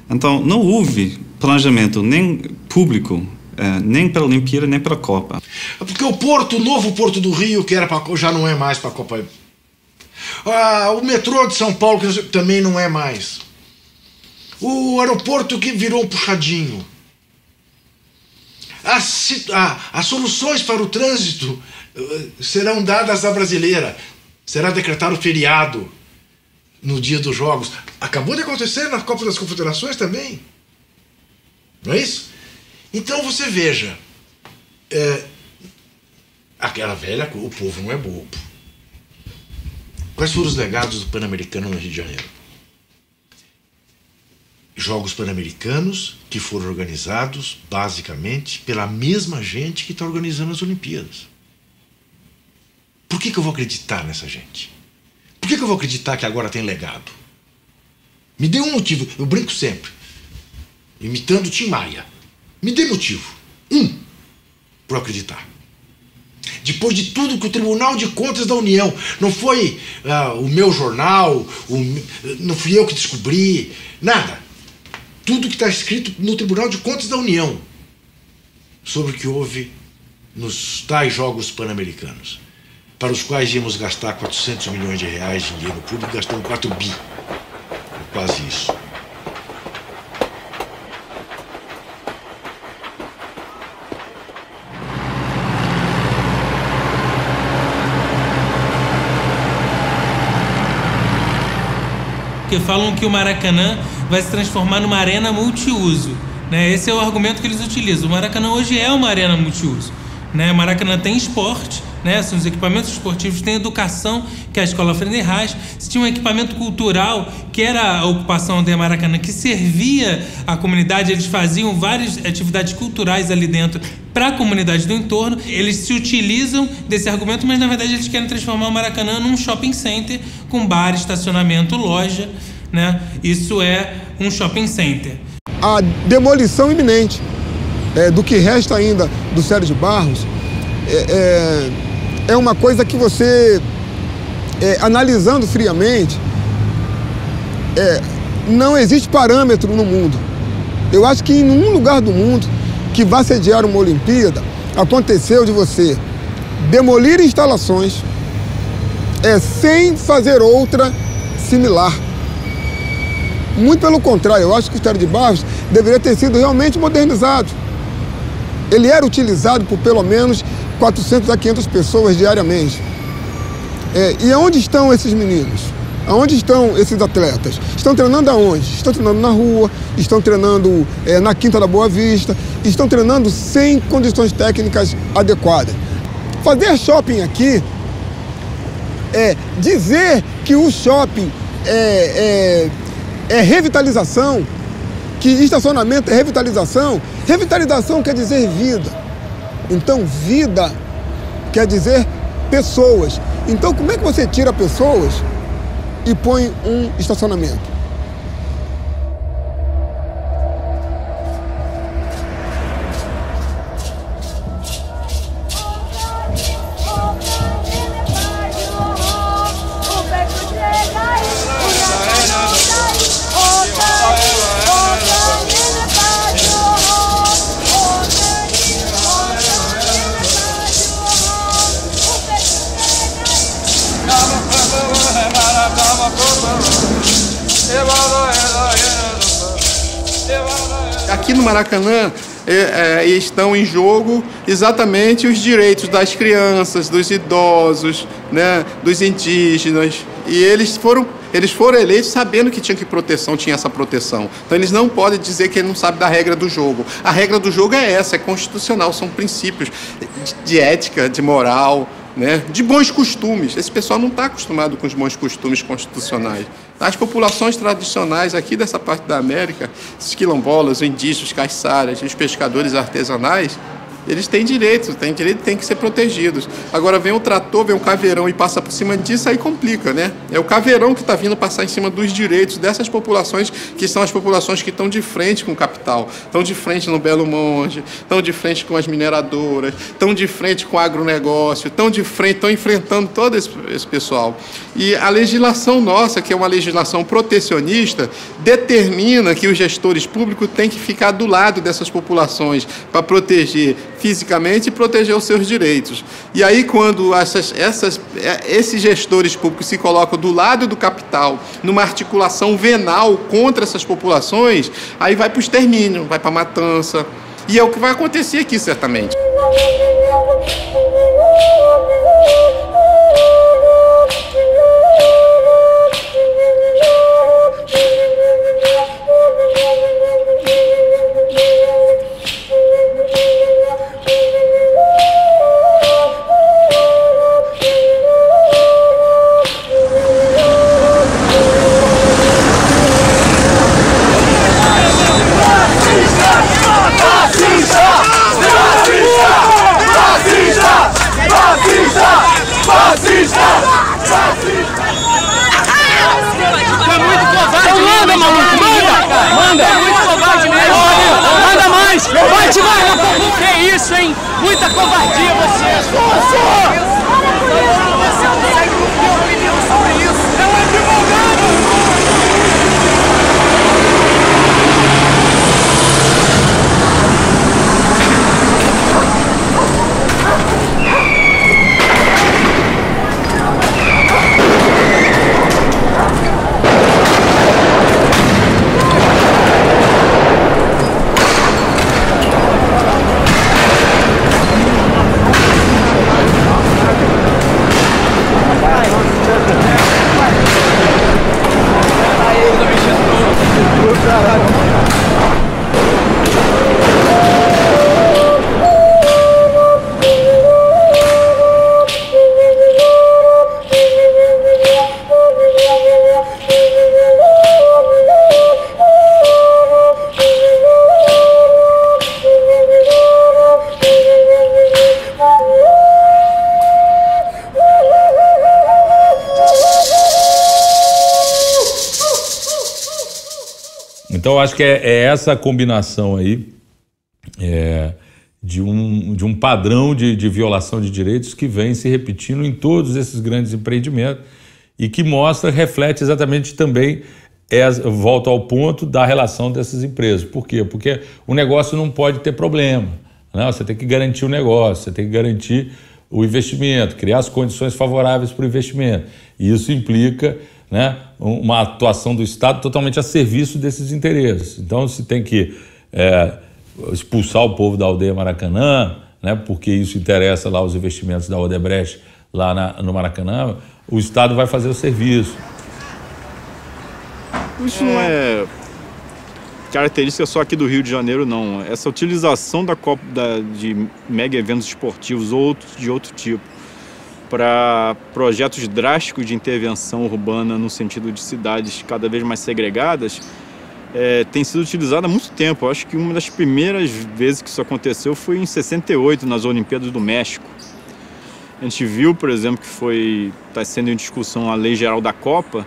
Então, não houve planejamento nem público, nem pela Olimpíada, nem pela Copa.
Porque o novo Porto do Rio, que era já não é mais para a Copa. O metrô de São Paulo, que também não é mais. O aeroporto que virou um puxadinho. As soluções para o trânsito serão dadas à brasileira. Será decretado feriado no dia dos Jogos. Acabou de acontecer na Copa das Confederações também. Não é isso? Então você veja, aquela velha, o povo não é bobo. Quais foram os legados do Pan-Americano no Rio de Janeiro? Jogos Pan-Americanos que foram organizados, basicamente, pela mesma gente que está organizando as Olimpíadas. Por que eu vou acreditar nessa gente? Por que eu vou acreditar que agora tem legado? Me dê um motivo, eu brinco sempre, imitando Tim Maia. Me dê motivo, para eu acreditar. Depois de tudo que o Tribunal de Contas da União, não foi o meu jornal, não fui eu que descobri, nada. Tudo que está escrito no Tribunal de Contas da União sobre o que houve nos tais Jogos Pan-Americanos, para os quais íamos gastar 400 milhões de reais de dinheiro público, gastamos 4 bi. Quase isso.
Porque falam que o Maracanã vai se transformar numa arena multiuso, né? Esse é o argumento que eles utilizam. O Maracanã hoje é uma arena multiuso, né? O Maracanã tem esporte, né? São os equipamentos esportivos, tem educação, que é a Escola Ferreira. Se tinha um equipamento cultural, que era a ocupação do Maracanã, que servia à comunidade, eles faziam várias atividades culturais ali dentro para a comunidade do entorno. Eles se utilizam desse argumento, mas na verdade eles querem transformar o Maracanã num shopping center com bar, estacionamento, loja, né? Isso é um shopping center.
A demolição iminente do que resta ainda do Sérgio Barros é uma coisa que você, analisando friamente, não existe parâmetro no mundo. Eu acho que em nenhum lugar do mundo que vá sediar uma Olimpíada aconteceu de você demolir instalações sem fazer outra similar. Muito pelo contrário, eu acho que o Estádio de Barros deveria ter sido realmente modernizado. Ele era utilizado por pelo menos 400 a 500 pessoas diariamente. E aonde estão esses meninos? Aonde estão esses atletas? Estão treinando aonde? Estão treinando na rua, estão treinando na Quinta da Boa Vista, estão treinando sem condições técnicas adequadas. Fazer shopping aqui dizer que o shopping é revitalização, que estacionamento é revitalização. Revitalização quer dizer vida. Então, vida quer dizer pessoas. Então, como é que você tira pessoas e põe um estacionamento?
Aqui no Maracanã estão em jogo exatamente os direitos das crianças, dos idosos, né, dos indígenas. E eles foram Eles foram eleitos sabendo que tinha essa proteção. Então eles não podem dizer que ele não sabe da regra do jogo. A regra do jogo é essa, é constitucional, são princípios de ética, de moral, né, de bons costumes. Esse pessoal não está acostumado com os bons costumes constitucionais. As populações tradicionais aqui dessa parte da América, os quilombolas, os indígenas, os caiçaras, os pescadores artesanais, eles têm direito, têm que ser protegidos. Agora vem o trator, vem o caveirão e passa por cima disso, aí complica, né? É o caveirão que está vindo passar em cima dos direitos dessas populações, que são as populações que estão de frente com o capital, estão de frente no Belo Monte, estão de frente com as mineradoras, estão de frente com o agronegócio, estão enfrentando todo esse pessoal. E a legislação nossa, que é uma legislação protecionista, determina que os gestores públicos têm que ficar do lado dessas populações para proteger fisicamente e proteger os seus direitos. E aí, quando esses gestores públicos se colocam do lado do capital, numa articulação venal contra essas populações, aí vai para o extermínio, vai para a matança. E é o que vai acontecer aqui, certamente.
Muita covardia você! Você não consegue ouvir a opinião sobre isso! É um advogado!
Então, eu acho que é essa combinação aí de um padrão de violação de direitos que vem se repetindo em todos esses grandes empreendimentos e que reflete exatamente também, volta ao ponto da relação dessas empresas. Por quê? Porque o negócio não pode ter problema, né? Você tem que garantir o negócio, você tem que garantir o investimento, criar as condições favoráveis para o investimento. E isso implica, né, uma atuação do Estado totalmente a serviço desses interesses. Então, se tem que expulsar o povo da aldeia Maracanã, né, porque isso interessa lá os investimentos da Odebrecht lá no Maracanã, o Estado vai fazer o serviço.
Isso não é característica só aqui do Rio de Janeiro, não. Essa utilização da Copa de mega eventos esportivos ou de outro tipo para projetos drásticos de intervenção urbana no sentido de cidades cada vez mais segregadas tem sido utilizada há muito tempo. Eu acho que uma das primeiras vezes que isso aconteceu foi em 68, nas Olimpíadas do México. A gente viu, por exemplo, que está sendo em discussão a Lei Geral da Copa,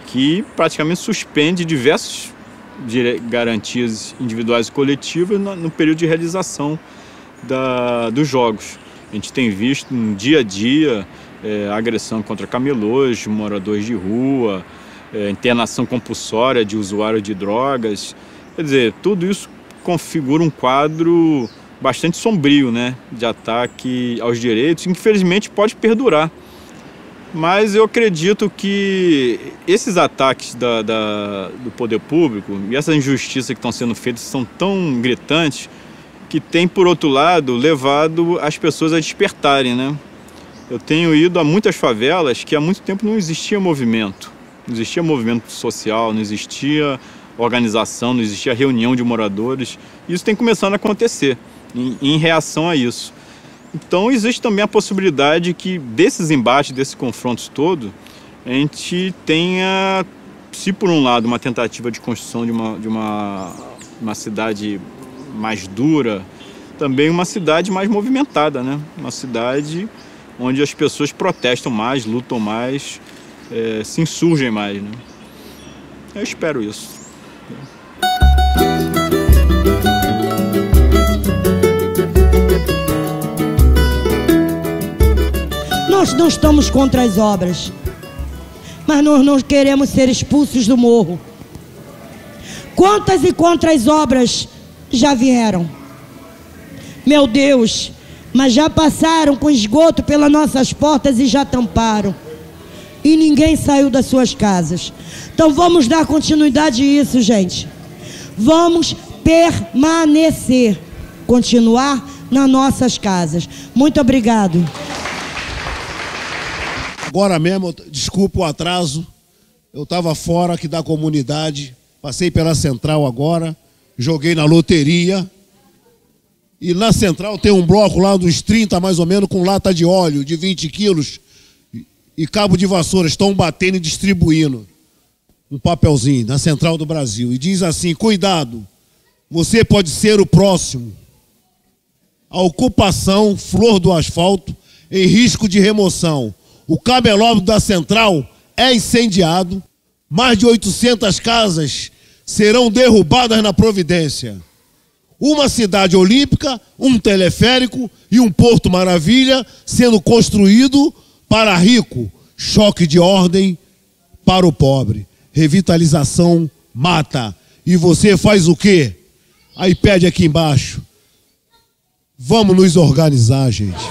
que praticamente suspende diversas garantias individuais e coletivas no período de realização dos Jogos. A gente tem visto no dia a dia agressão contra camelôs, moradores de rua, internação compulsória de usuário de drogas. Quer dizer, tudo isso configura um quadro bastante sombrio, né, de ataque aos direitos, que infelizmente pode perdurar. Mas eu acredito que esses ataques do poder público e essas injustiças que estão sendo feitas são tão gritantes que tem, por outro lado, levado as pessoas a despertarem, né? Eu tenho ido a muitas favelas que há muito tempo não existia movimento. Não existia movimento social, não existia organização, não existia reunião de moradores. Isso tem começado a acontecer em reação a isso. Então existe também a possibilidade que desses embates, desses confrontos todos, a gente tenha, se por um lado, uma tentativa de construção de uma cidade mais dura, também uma cidade mais movimentada, né? Uma cidade onde as pessoas protestam mais, lutam mais, se insurgem mais, né? Eu espero isso.
Nós não estamos contra as obras, mas nós não queremos ser expulsos do morro. Quantas e quantas obras já vieram? Meu Deus, mas já passaram com esgoto pelas nossas portas e já tamparam. E ninguém saiu das suas casas. Então vamos dar continuidade a isso, gente. Vamos permanecer, continuar nas nossas casas. Muito obrigado.
Agora mesmo, desculpa o atraso, eu estava fora aqui da comunidade, passei pela Central agora, joguei na loteria, e na Central tem um bloco lá dos 30 mais ou menos, com lata de óleo de 20 quilos e cabo de vassoura, estão batendo e distribuindo um papelzinho na Central do Brasil, e diz assim: cuidado, você pode ser o próximo. A ocupação, flor do asfalto, em risco de remoção. O camelódromo da Central é incendiado. Mais de 800 casas serão derrubadas na Providência. Uma cidade olímpica, um teleférico e um Porto Maravilha sendo construído para rico. Choque de ordem para o pobre. Revitalização mata. E você faz o quê? Aí pede aqui embaixo. Vamos nos organizar, gente.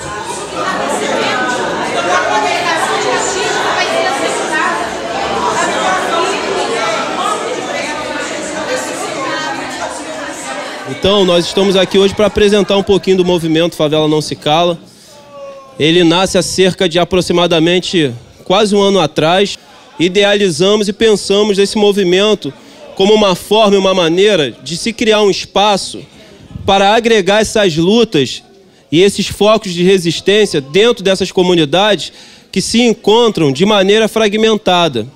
Então, nós estamos aqui hoje para apresentar um pouquinho do movimento Favela Não Se Cala. Ele nasce há cerca de aproximadamente quase um ano atrás. Idealizamos e pensamos esse movimento como uma forma e uma maneira de se criar um espaço para agregar essas lutas e esses focos de resistência dentro dessas comunidades que se encontram de maneira fragmentada.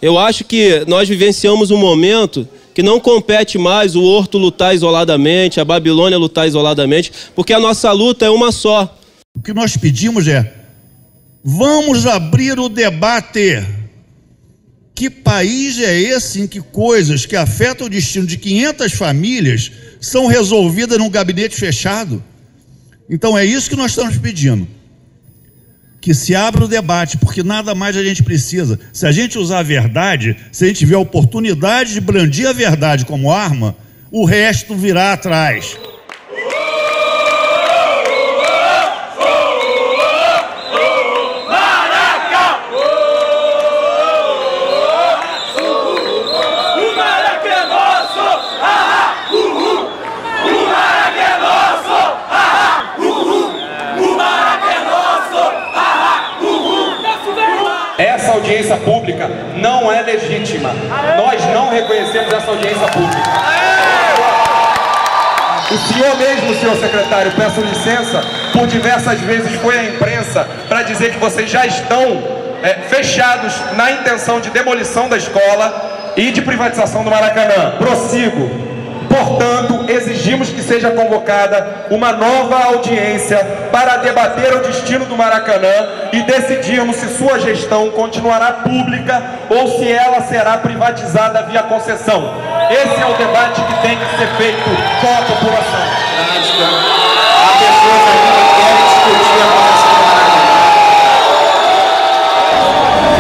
Eu acho que nós vivenciamos um momento que não compete mais o Horto lutar isoladamente, a Babilônia lutar isoladamente, porque a nossa luta é uma só.
O que nós pedimos é: vamos abrir o debate. Que país é esse em que coisas que afetam o destino de 500 famílias são resolvidas num gabinete fechado? Então é isso que nós estamos pedindo. Que se abra o debate, porque nada mais a gente precisa. Se a gente usar a verdade, se a gente tiver a oportunidade de brandir a verdade como arma, o resto virá atrás.
Essa audiência pública não é legítima. Nós não reconhecemos essa audiência pública. O senhor mesmo, senhor secretário, peço licença, por diversas vezes foi à imprensa para dizer que vocês já estão fechados na intenção de demolição da escola e de privatização do Maracanã. Prossigo. Portanto, exigimos que seja convocada uma nova audiência para debater o destino do Maracanã e decidirmos se sua gestão continuará pública ou se ela será privatizada via concessão. Esse é o debate que tem que ser feito com a população. A pessoa que não quer discutir a concessão do Maracanã.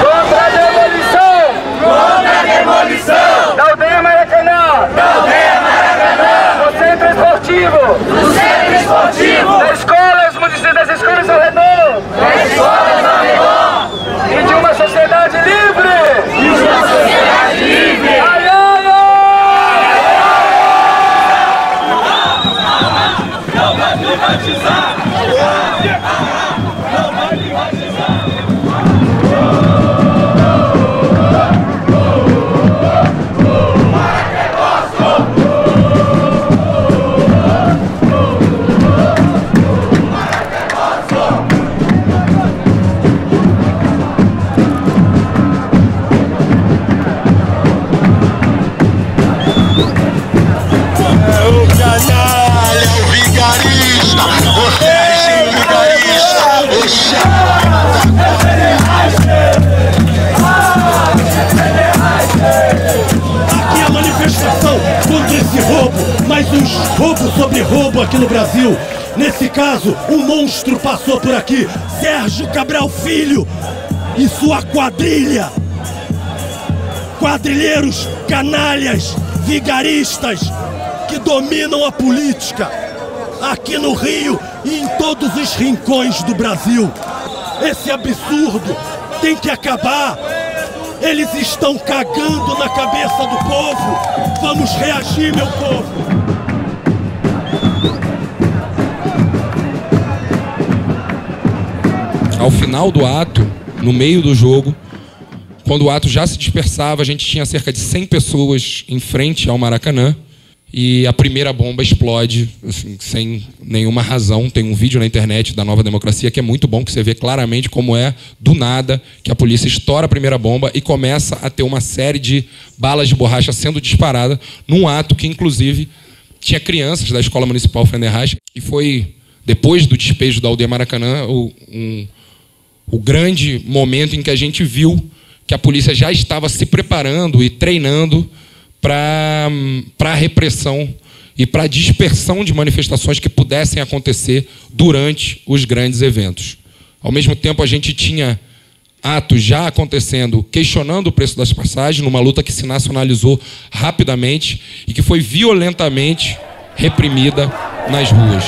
Contra a demolição! Contra a demolição! Da aldeia Maracanã! Da aldeia Maracanã! Do centro esportivo! Do centro esportivo! Das escolas ao redor! Das escolas ao redor! E de uma sociedade livre! De uma sociedade livre! Ai, ai, ai! Não vai privatizar! Não vai privatizar!
roubo sobre roubo aqui no Brasil. Nesse caso, um monstro passou por aqui, Sérgio Cabral Filho e sua quadrilha. Quadrilheiros, canalhas, vigaristas que dominam a política aqui no Rio e em todos os rincões do Brasil. Esse absurdo tem que acabar. Eles estão cagando na cabeça do povo. Vamos reagir, meu povo.
Ao final do ato, no meio do jogo, quando o ato já se dispersava, a gente tinha cerca de 100 pessoas em frente ao Maracanã e a primeira bomba explode assim, sem nenhuma razão. Tem um vídeo na internet da Nova Democracia que é muito bom, que você vê claramente como é, do nada, que a polícia estoura a primeira bomba e começa a ter uma série de balas de borracha sendo disparada num ato que, inclusive, tinha crianças da Escola Municipal Frenderrache. E foi, depois do despejo da aldeia Maracanã, o grande momento em que a gente viu que a polícia já estava se preparando e treinando para a repressão e para a dispersão de manifestações que pudessem acontecer durante os grandes eventos. Ao mesmo tempo, a gente tinha atos já acontecendo, questionando o preço das passagens, numa luta que se nacionalizou rapidamente e que foi violentamente reprimida nas ruas.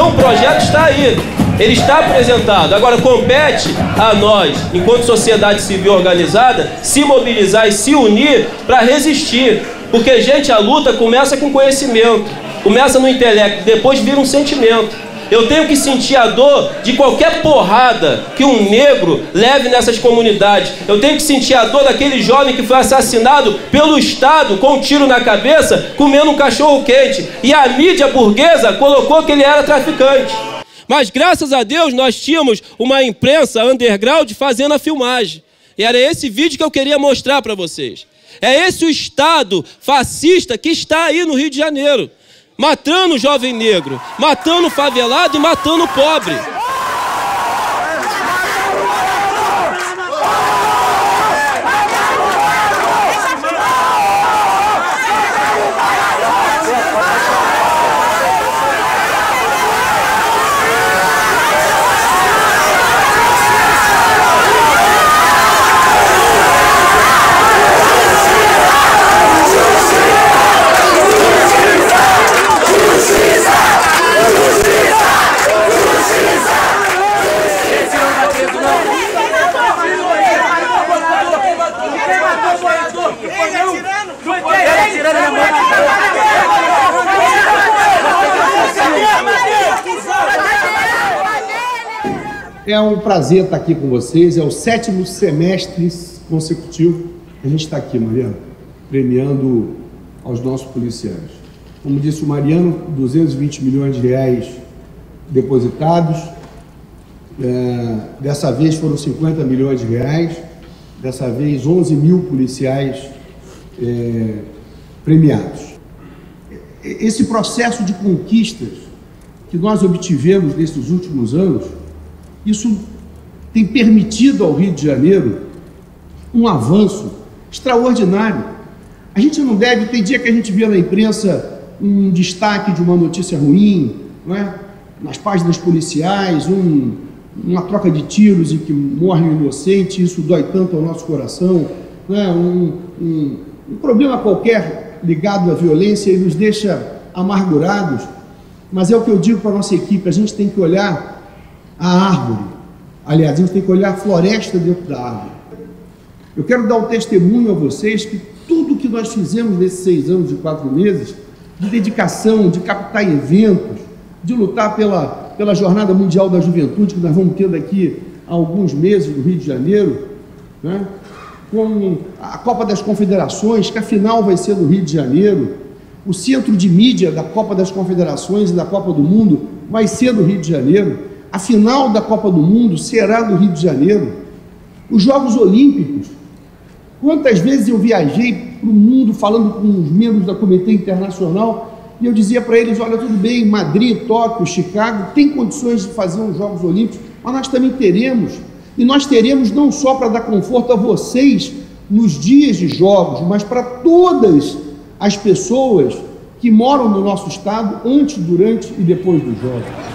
O projeto está aí, ele está apresentado. Agora compete a nós, enquanto sociedade civil organizada, se mobilizar e se unir para resistir. Porque, gente, a luta começa com conhecimento, começa no intelecto, depois vira um sentimento. Eu tenho que sentir a dor de qualquer porrada que um negro leve nessas comunidades. Eu tenho que sentir a dor daquele jovem que foi assassinado pelo Estado com um tiro na cabeça, comendo um cachorro quente. E a mídia burguesa colocou que ele era traficante. Mas graças a Deus nós tínhamos uma imprensa underground fazendo a filmagem. E era esse vídeo que eu queria mostrar para vocês. É esse o Estado fascista que está aí no Rio de Janeiro. Matando o jovem negro, matando o favelado e matando o pobre.
É um prazer estar aqui com vocês, é o 7º semestre consecutivo que a gente está aqui, Mariano, premiando aos nossos policiais. Como disse o Mariano, 220 milhões de reais depositados, dessa vez foram 50 milhões de reais, dessa vez 11 mil policiais premiados. Esse processo de conquistas que nós obtivemos nesses últimos anos, isso tem permitido ao Rio de Janeiro um avanço extraordinário. A gente não deve, tem dia que a gente vê na imprensa um destaque de uma notícia ruim, não é? Nas páginas policiais, uma troca de tiros em que morre um inocente, isso dói tanto ao nosso coração, não é? Um problema qualquer ligado à violência e nos deixa amargurados. Mas é o que eu digo para a nossa equipe, a gente tem que olhar a árvore, aliás, a gente tem que olhar a floresta dentro da árvore. Eu quero dar um testemunho a vocês que tudo que nós fizemos nesses 6 anos e 4 meses, de dedicação, de captar eventos, de lutar pela Jornada Mundial da Juventude, que nós vamos ter daqui a alguns meses no Rio de Janeiro, né? Com a Copa das Confederações, que a final vai ser no Rio de Janeiro, o centro de mídia da Copa das Confederações e da Copa do Mundo vai ser no Rio de Janeiro. A final da Copa do Mundo será no Rio de Janeiro. Os Jogos Olímpicos. Quantas vezes eu viajei para o mundo falando com os membros da Comitê Internacional e eu dizia para eles, olha, tudo bem, Madrid, Tóquio, Chicago, tem condições de fazer os Jogos Olímpicos, mas nós também teremos. E nós teremos não só para dar conforto a vocês nos dias de jogos, mas para todas as pessoas que moram no nosso estado antes, durante e depois dos jogos.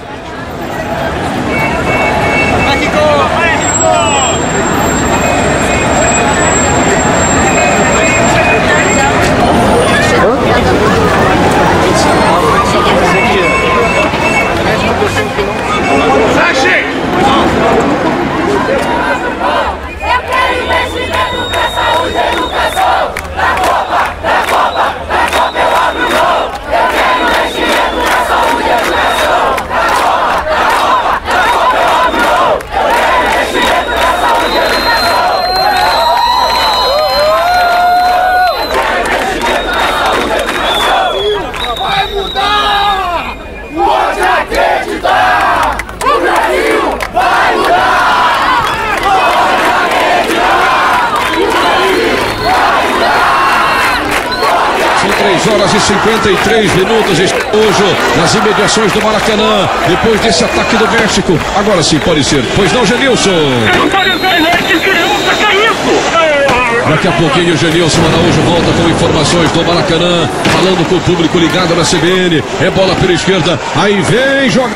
Horas e 53 minutos, hoje nas imediações do Maracanã, depois desse ataque do México. Agora sim, pode ser. Pois não, Genilson?
Não pode entrar, não, que criança, que é isso?
Daqui a pouquinho o Genilson Araújo volta com informações do Maracanã, falando com o público ligado na CBN. É bola pela esquerda, aí vem, joga.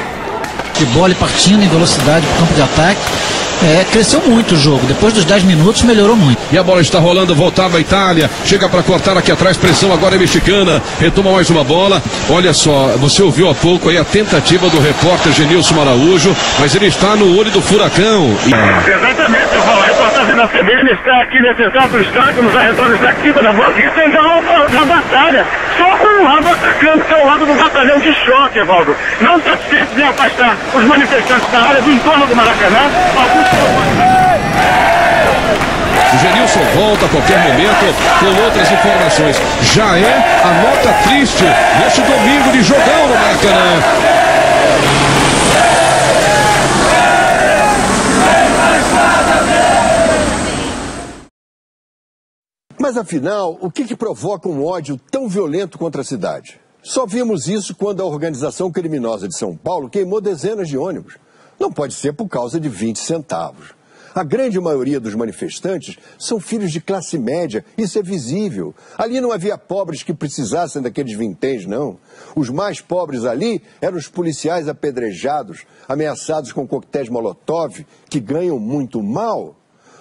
Que bola partindo em velocidade para o campo de ataque. Cresceu muito o jogo, depois dos 10 minutos melhorou muito.
E a bola está rolando, voltava a Itália, chega para cortar aqui atrás, pressão agora é mexicana, retoma mais uma bola. Olha só, você ouviu há pouco aí a tentativa do repórter Genilson Araújo, mas ele está no olho do furacão.
Exatamente, a reportagem da CBN está aqui nesse exato estádio, nos arredores daqui da bola, que tem uma batalha, só com um lado atacando, que é o lado do batalhão de choque, Evaldo. Não está certo de afastar os manifestantes da área do entorno do Maracanã.
O Genilson volta a qualquer momento com outras informações. Já é a nota triste neste domingo de jogão no Maracanã.
Mas afinal, o que provoca um ódio tão violento contra a cidade? Só vimos isso quando a organização criminosa de São Paulo queimou dezenas de ônibus. Não pode ser por causa de 20 centavos. A grande maioria dos manifestantes são filhos de classe média, isso é visível. Ali não havia pobres que precisassem daqueles vinténs, não. Os mais pobres ali eram os policiais apedrejados, ameaçados com coquetéis Molotov, que ganham muito mal.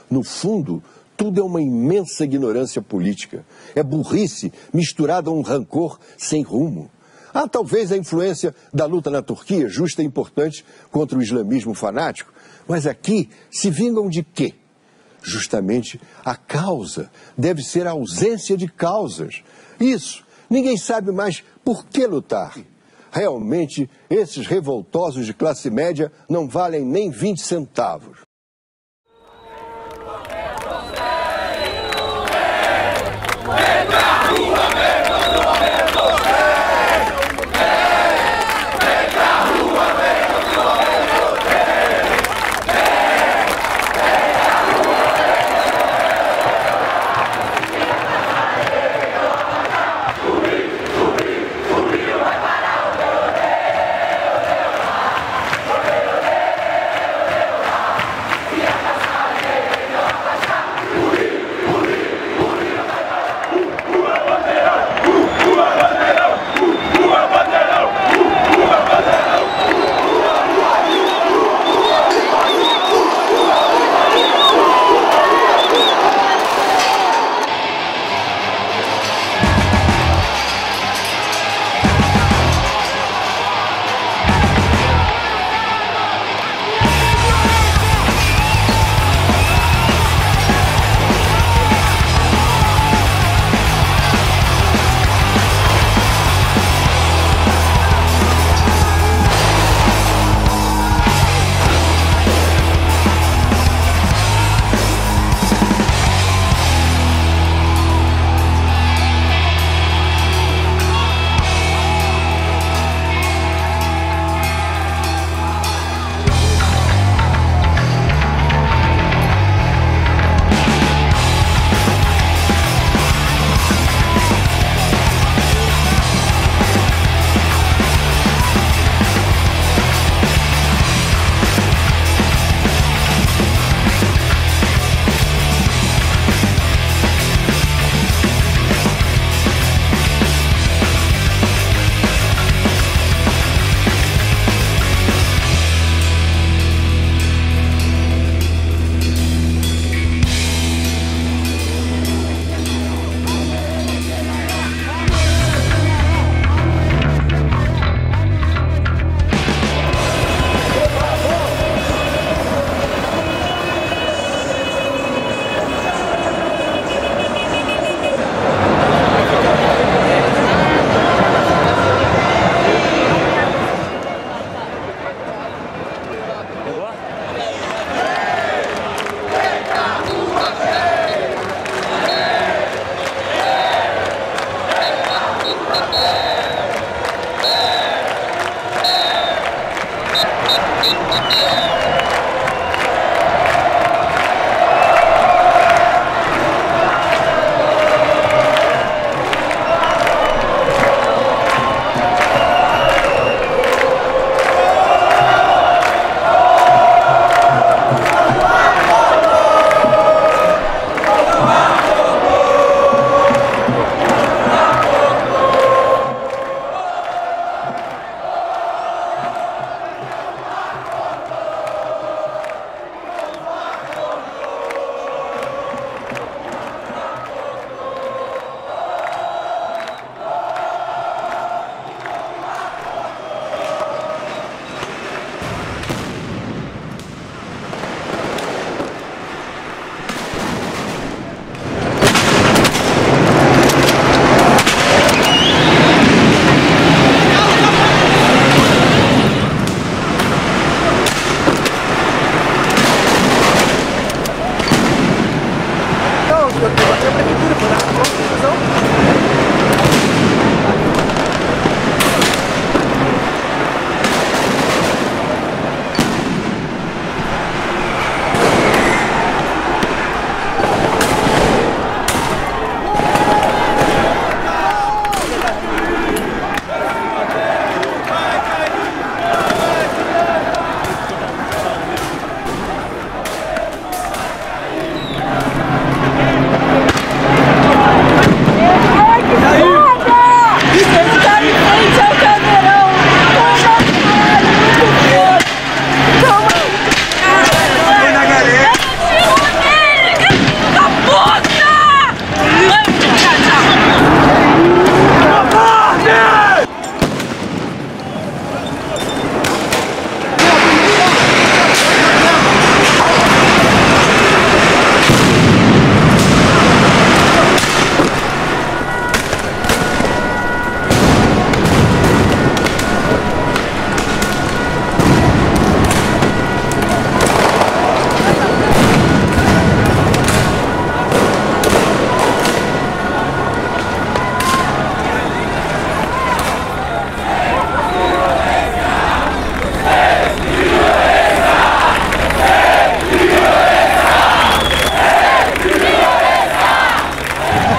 No fundo, tudo é uma imensa ignorância política. É burrice misturada a um rancor sem rumo. Há talvez a influência da luta na Turquia, justa e importante, contra o islamismo fanático. Mas aqui se vingam de quê? Justamente a causa. Deve ser a ausência de causas. Isso. Ninguém sabe mais por que lutar. Realmente, esses revoltosos de classe média não valem nem 20 centavos.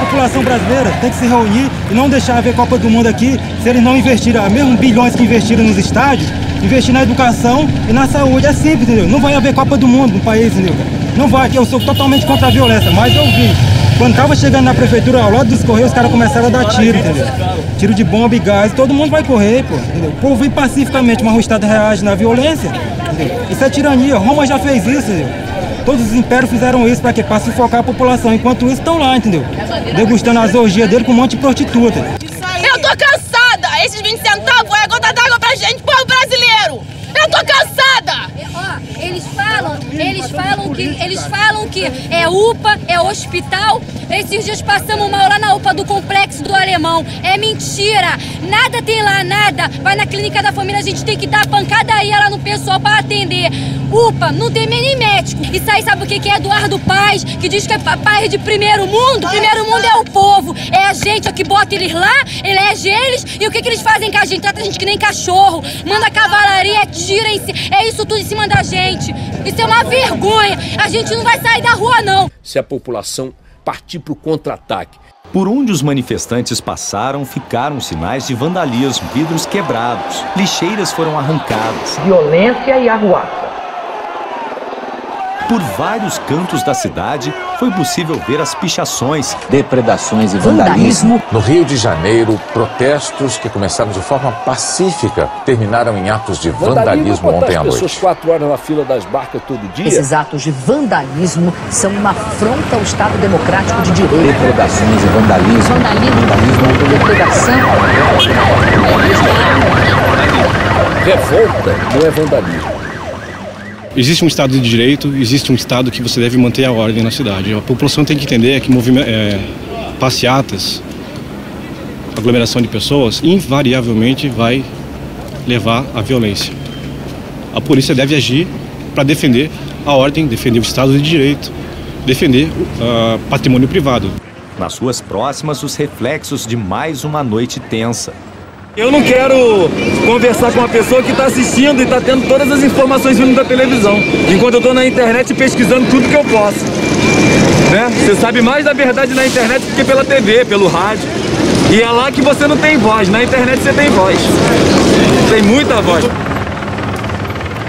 população brasileira tem que se reunir e não deixar haver Copa do Mundo aqui se eles não investirem, mesmo bilhões que investiram nos estádios, investir na educação e na saúde. É simples, entendeu? Não vai haver Copa do Mundo no país, entendeu? Não vai, eu sou totalmente contra a violência, mas eu vi. Quando tava chegando na prefeitura, ao lado dos Correios, os caras começaram a dar tiro, entendeu? Tiro de bomba e gás, todo mundo vai correr, pô, entendeu? O povo vem pacificamente, mas o Estado reage na violência, entendeu? Isso é tirania, Roma já fez isso, entendeu? Todos os impérios fizeram isso para quê? Para sufocar a população. Enquanto isso, estão lá, entendeu? Degustando as orgias dele com um monte de prostituta.
Eu tô cansada! Esses 20 centavos é a gota d'água pra gente, povo brasileiro! Eu tô cansada!
Ó, eles falam que é UPA, é hospital. Esses dias passamos mal lá na UPA do Complexo do Alemão. É mentira! Nada tem lá, nada. Vai na clínica da família, a gente tem que dar pancadaria lá no pessoal para atender. UPA, não tem nem médico. Isso aí sabe o que é Eduardo Paes, que diz que é país de primeiro mundo? Primeiro mundo é o povo, é a gente que bota eles lá, elege eles, e o que eles fazem com a gente? Trata a gente que nem cachorro, manda cavalaria, tira em si, é isso tudo em cima da gente. Isso é uma vergonha, a gente não vai sair da rua não.
Se a população partir para o contra-ataque.
Por onde os manifestantes passaram, ficaram sinais de vandalismo, vidros quebrados, lixeiras foram arrancadas.
Violência e arruaça.
Por vários cantos da cidade, foi possível ver as pichações,
depredações e vandalismo.
No Rio de Janeiro, protestos que começaram de forma pacífica terminaram em atos de vandalismo ontem à noite.
As pessoas 4 horas na fila das barcas todo dia.
Esses atos de vandalismo são uma afronta ao Estado Democrático de Direito. Depredações e vandalismo. Vandalismo, depredação.
Revolta não é vandalismo.
Existe um Estado de Direito, existe um Estado que você deve manter a ordem na cidade. A população tem que entender que passeatas, aglomeração de pessoas, invariavelmente vai levar à violência. A polícia deve agir para defender a ordem, defender o Estado de Direito, defender o patrimônio privado.
Nas ruas próximas, os reflexos de mais uma noite tensa.
Eu não quero conversar com uma pessoa que está assistindo e está tendo todas as informações vindo da televisão, enquanto eu estou na internet pesquisando tudo que eu posso. Né? Você sabe mais da verdade na internet do que pela TV, pelo rádio. E é lá que você não tem voz, na internet você tem voz. Tem muita voz.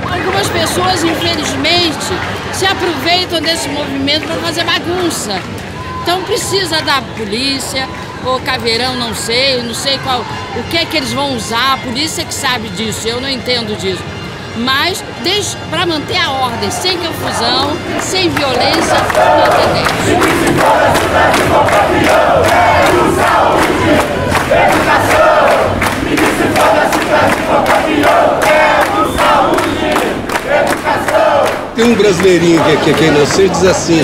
Algumas pessoas, infelizmente, se aproveitam desse movimento para fazer bagunça. Então precisa da polícia, ou caveirão, não sei qual, o que é que eles vão usar, a polícia que sabe disso, eu não entendo disso. Mas para manter a ordem, sem confusão, sem violência, não tem
Tem um brasileirinho que é inocente, diz assim: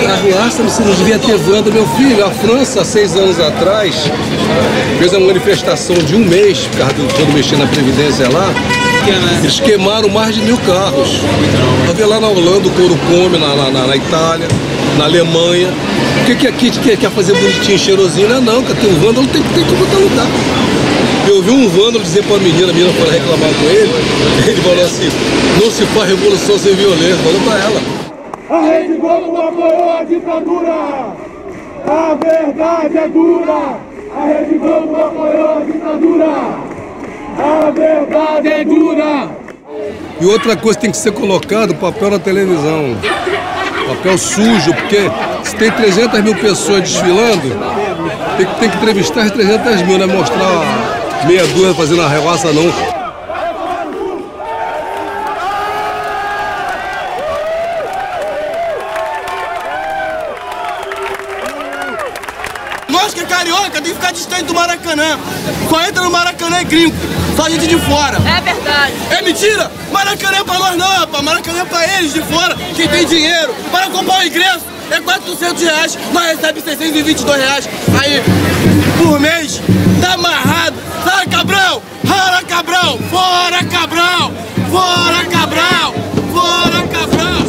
a arruaça não devia ter vanda. Meu filho, a França, há 6 anos atrás, fez uma manifestação de 1 mês, por causa do todo mexendo na Previdência lá. Eles queimaram mais de 1000 carros. Havia lá na Holanda, o couro come, na Itália, na Alemanha. O que aqui quer fazer bonitinho, cheirosinho? Não, cara, tem um vândalo, tem que botar lugar. Eu ouvi um vândalo dizer para a menina foi reclamar com ele, ele falou assim: não se faz revolução sem violência, falou para ela.
A Rede Globo apoiou a ditadura! A verdade é dura! A Rede Globo apoiou a ditadura! A verdade é dura!
E outra coisa tem que ser colocado, papel na televisão. Papel sujo, porque se tem 300 mil pessoas desfilando, tem que entrevistar as 300 mil, não é mostrar meia dúzia fazendo a arruaça, não.
Nós que é carioca tem que ficar distante do Maracanã. Só entra no Maracanã é gringo, só gente de fora.
É verdade.
É mentira! Maracanã é pra nós não, rapaz. Maracanã é pra eles de fora, que tem dinheiro. Para comprar o ingresso é R$400, nós recebemos R$622 aí por mês. Tá amarrado. Sai, Cabral! Fora, Cabral! Fora, Cabral! Fora, Cabral! Fora, Cabral!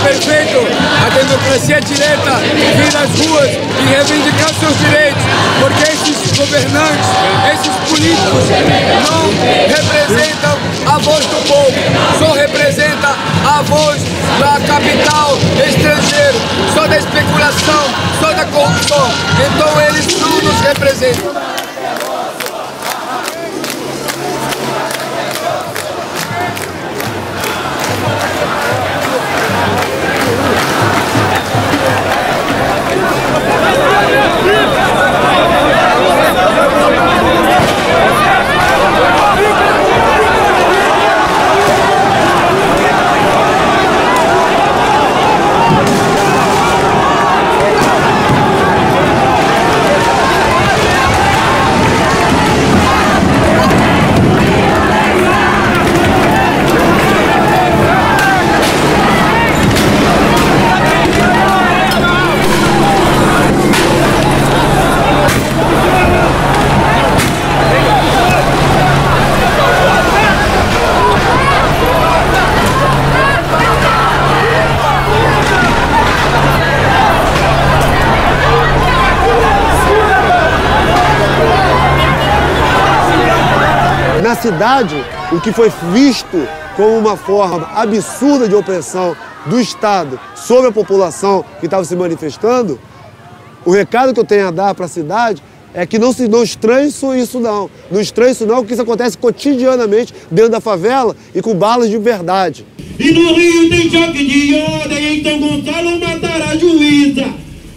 Perfeito a democracia
esquerda e a direita vir nas ruas e reivindicar seus direitos, porque esses governantes, esses políticos não representam a voz do povo, só representa a voz da capital estrangeiro, só da especulação, só da corrupção. Então eles não nos representam.
Na cidade, o que foi visto como uma forma absurda de opressão do Estado sobre a população que estava se manifestando, o recado que eu tenho a dar para a cidade é que não estranhe isso não. Não estranhe isso não, porque isso acontece cotidianamente dentro da favela e com balas de verdade.
E no Rio tem choque de ordem, então Gonçalo matará a juíza.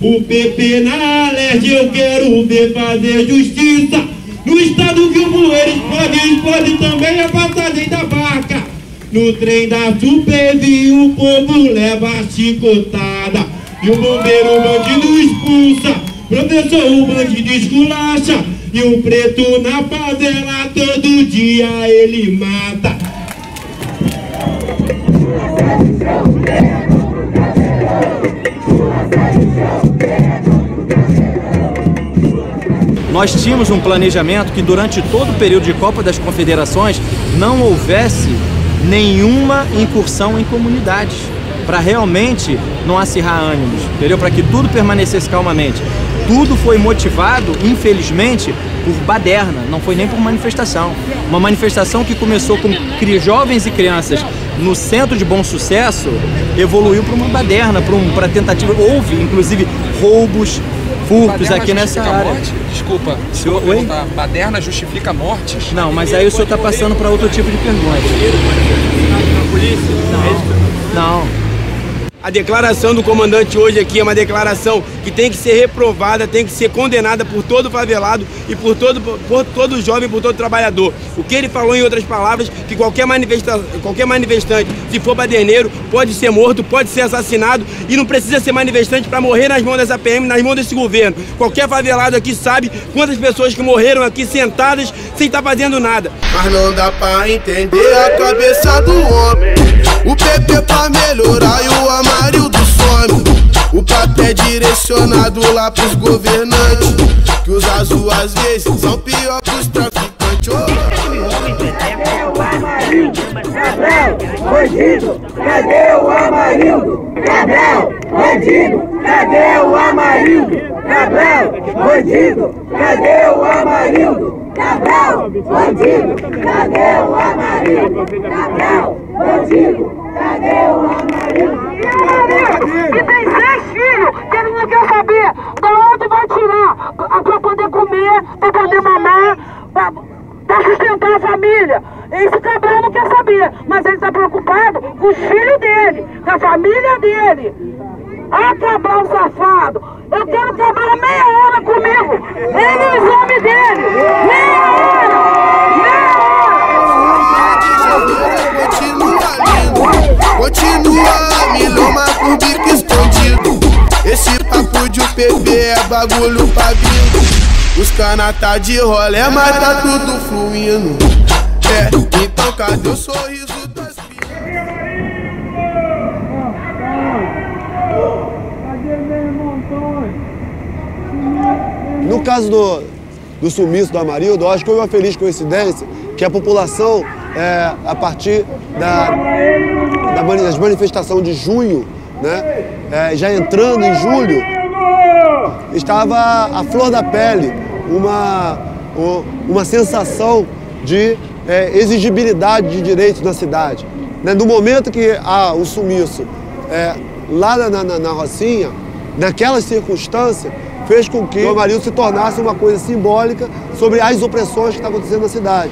O PP na Leste eu quero ver fazer justiça. No estado que o poeira explode também a passagem da barca. No trem da Supervia o povo leva a chicotada. E o bombeiro o bandido expulsa, professor o bandido esculacha. E o preto na favela todo dia ele mata.
Nós tínhamos um planejamento que durante todo o período de Copa das Confederações não houvesse nenhuma incursão em comunidades, para realmente não acirrar ânimos, entendeu? Para que tudo permanecesse calmamente. Tudo foi motivado, infelizmente, por baderna, não foi nem por manifestação. Uma manifestação que começou com jovens e crianças no Centro de Bom Sucesso, evoluiu para uma baderna, para tentativa. Houve, inclusive, roubos, furtos aqui nessa área.
Morte? Desculpa, se eu perguntar, baderna justifica mortes?
Não, mas aí o senhor está passando para outro tipo de pergunta.
Na polícia?
Não.
A declaração do comandante hoje aqui é uma declaração que tem que ser reprovada, tem que ser condenada por todo favelado e por todo jovem, por todo trabalhador. O que ele falou, em outras palavras, que qualquer manifestante, se for baderneiro, pode ser morto, pode ser assassinado e não precisa ser manifestante para morrer nas mãos dessa PM, nas mãos desse governo. Qualquer favelado aqui sabe quantas pessoas que morreram aqui sentadas sem estar fazendo nada.
Mas não dá pra entender a cabeça do homem. O PP pra melhorar e o Amarildo some. O papo é direcionado lá pros governantes, que os azul às vezes são pior que os traficantes. Cabral, bandido, cadê o Amarildo? Cabral, bandido, cadê o Amarildo? Cabral, bandido, cadê o Amarildo? Cabral, bandido, cadê o Amarildo? Cabral, bandido, cadê o Amarildo?
Que tem 3 filhos, que ele não quer saber de onde vai tirar pra poder comer, pra poder mamar, pra sustentar a família. Esse Cabral não quer saber, mas ele está preocupado com os filhos dele, com a família dele. Ah, Cabral safado, eu quero Cabral meia hora comigo, ele e os homens dele, meia hora.
Continua milhão, mas por bico escondido. Esse papo de UPP é bagulho pra bingo. Os cana tá de rolé, mas tá tudo fluindo. É, então cadê o sorriso das
No caso do sumiço do Amarildo, eu acho que foi uma feliz coincidência que a população, a partir das manifestações de junho, né? Já entrando em julho, estava à flor da pele uma sensação de exigibilidade de direitos na cidade. No momento que há o sumiço lá na Rocinha, naquelas circunstâncias, fez com que o Amarildo se tornasse uma coisa simbólica sobre as opressões que estão acontecendo na cidade.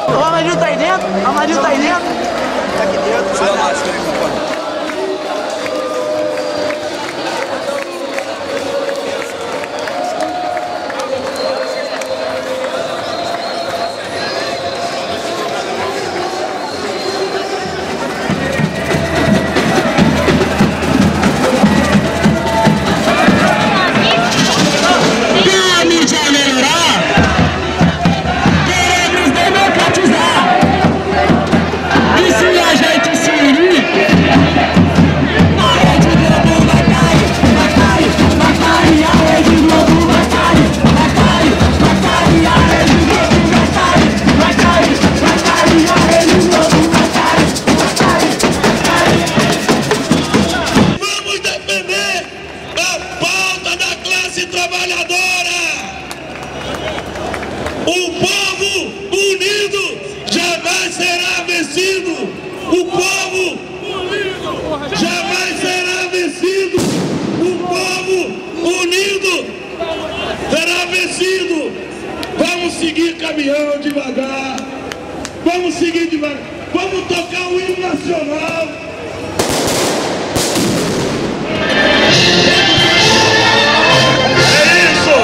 O Amarildo tá aí dentro? O Amarildo tá aí dentro? Tá aqui dentro. Tira a máscara aí, por favor.
Vamos seguir caminhando devagar. Vamos seguir devagar. Vamos tocar o hino nacional. É isso!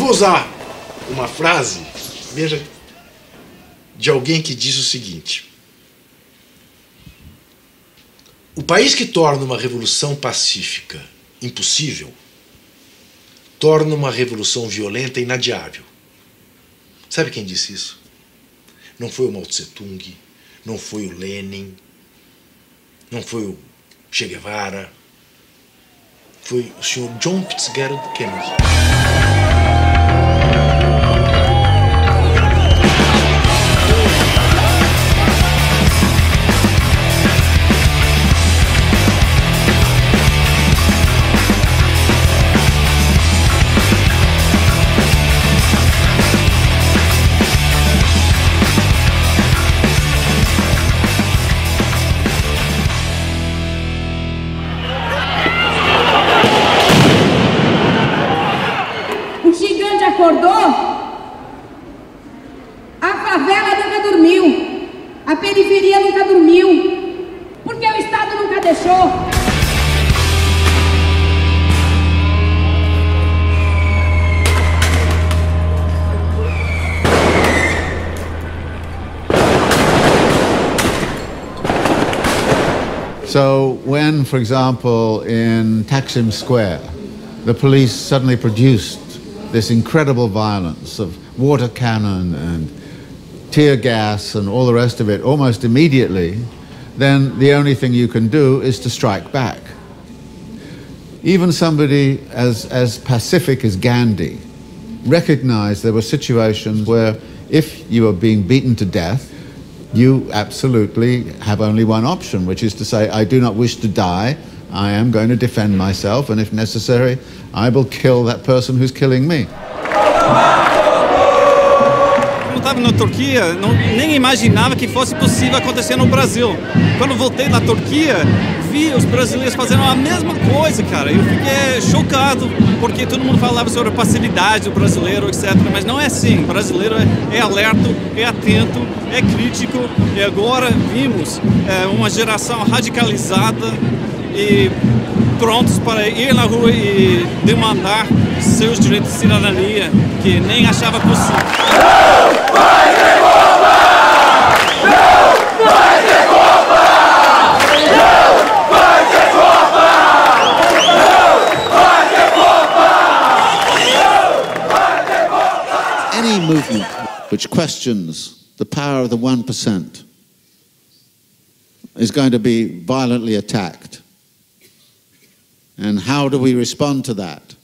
Usar uma frase, veja, de alguém que diz o seguinte: o país que torna uma revolução pacífica impossível, torna uma revolução violenta inadiável. Sabe quem disse isso? Não foi o Mao Tse Tung, não foi o Lenin, não foi o Che Guevara, foi o senhor John Fitzgerald Kennedy.
Acordou, a favela nunca dormiu, a periferia nunca dormiu, porque o Estado nunca deixou.
So when, for example, in Taksim Square, the police suddenly produced this incredible violence of water cannon and tear gas and all the rest of it almost immediately, then the only thing you can do is to strike back. Even somebody as pacific as Gandhi recognized there were situations where if you are being beaten to death, you absolutely have only one option, which is to say, I do not wish to die, I am going to defend myself, and if necessary, I will kill that person who's killing me.
Não estava
estava na Turquia, nem imaginava que fosse possível acontecer no Brasil. Quando voltei da Turquia, vi os brasileiros fazendo a mesma coisa, cara. Eu fiquei chocado, porque todo mundo falava sobre a passividade do brasileiro, etc. Mas não é assim. O brasileiro é alerta, é atento, é crítico. E agora vimos uma geração radicalizada e prontos para ir na rua e demandar seus direitos de cidadania, que nem achava possível.
Não vai ter Copa! Não vai ter Copa! Não vai ter Copa!
Any movement which questions the power of the 1% is going to be violently attacked. And how do we respond to that?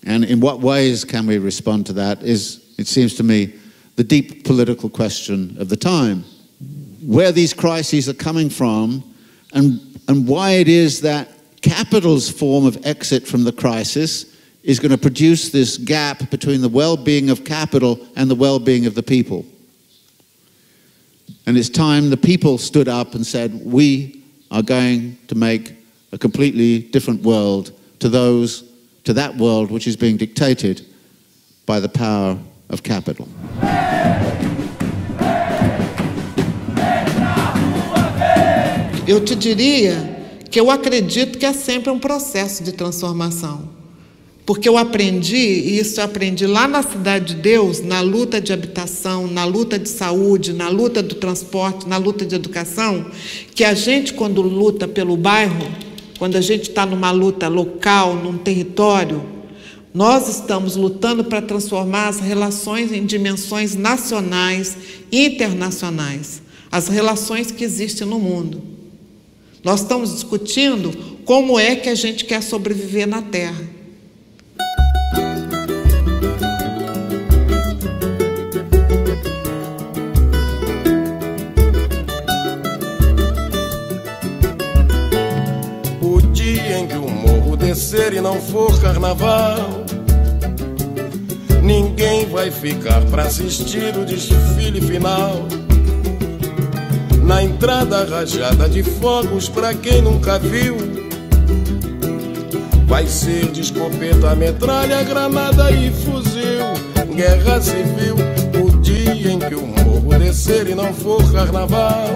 And in what ways can we respond to that is, it seems to me, the deep political question of the time. Where these crises are coming from and why it is that capital's form of exit from the crisis is going to produce this gap between the well-being of capital and the well-being of the people. And it's time the people stood up and said, we are going to make a completely different world to that world which is being dictated by the power of capital.
Eu te diria que eu acredito que é sempre um processo de transformação. Porque eu aprendi, e isso eu aprendi lá na Cidade de Deus, na luta de habitação, na luta de saúde, na luta do transporte, na luta de educação, que a gente, quando luta pelo bairro, quando a gente está numa luta local, num território, nós estamos lutando para transformar as relações em dimensões nacionais e internacionais, as relações que existem no mundo. Nós estamos discutindo como é que a gente quer sobreviver na Terra.
E não for carnaval, ninguém vai ficar para assistir o desfile final. Na entrada rajada de fogos, pra quem nunca viu, vai ser de escopeta, metralha, granada e fuzil. Guerra civil, o dia em que o morro descer e não for carnaval,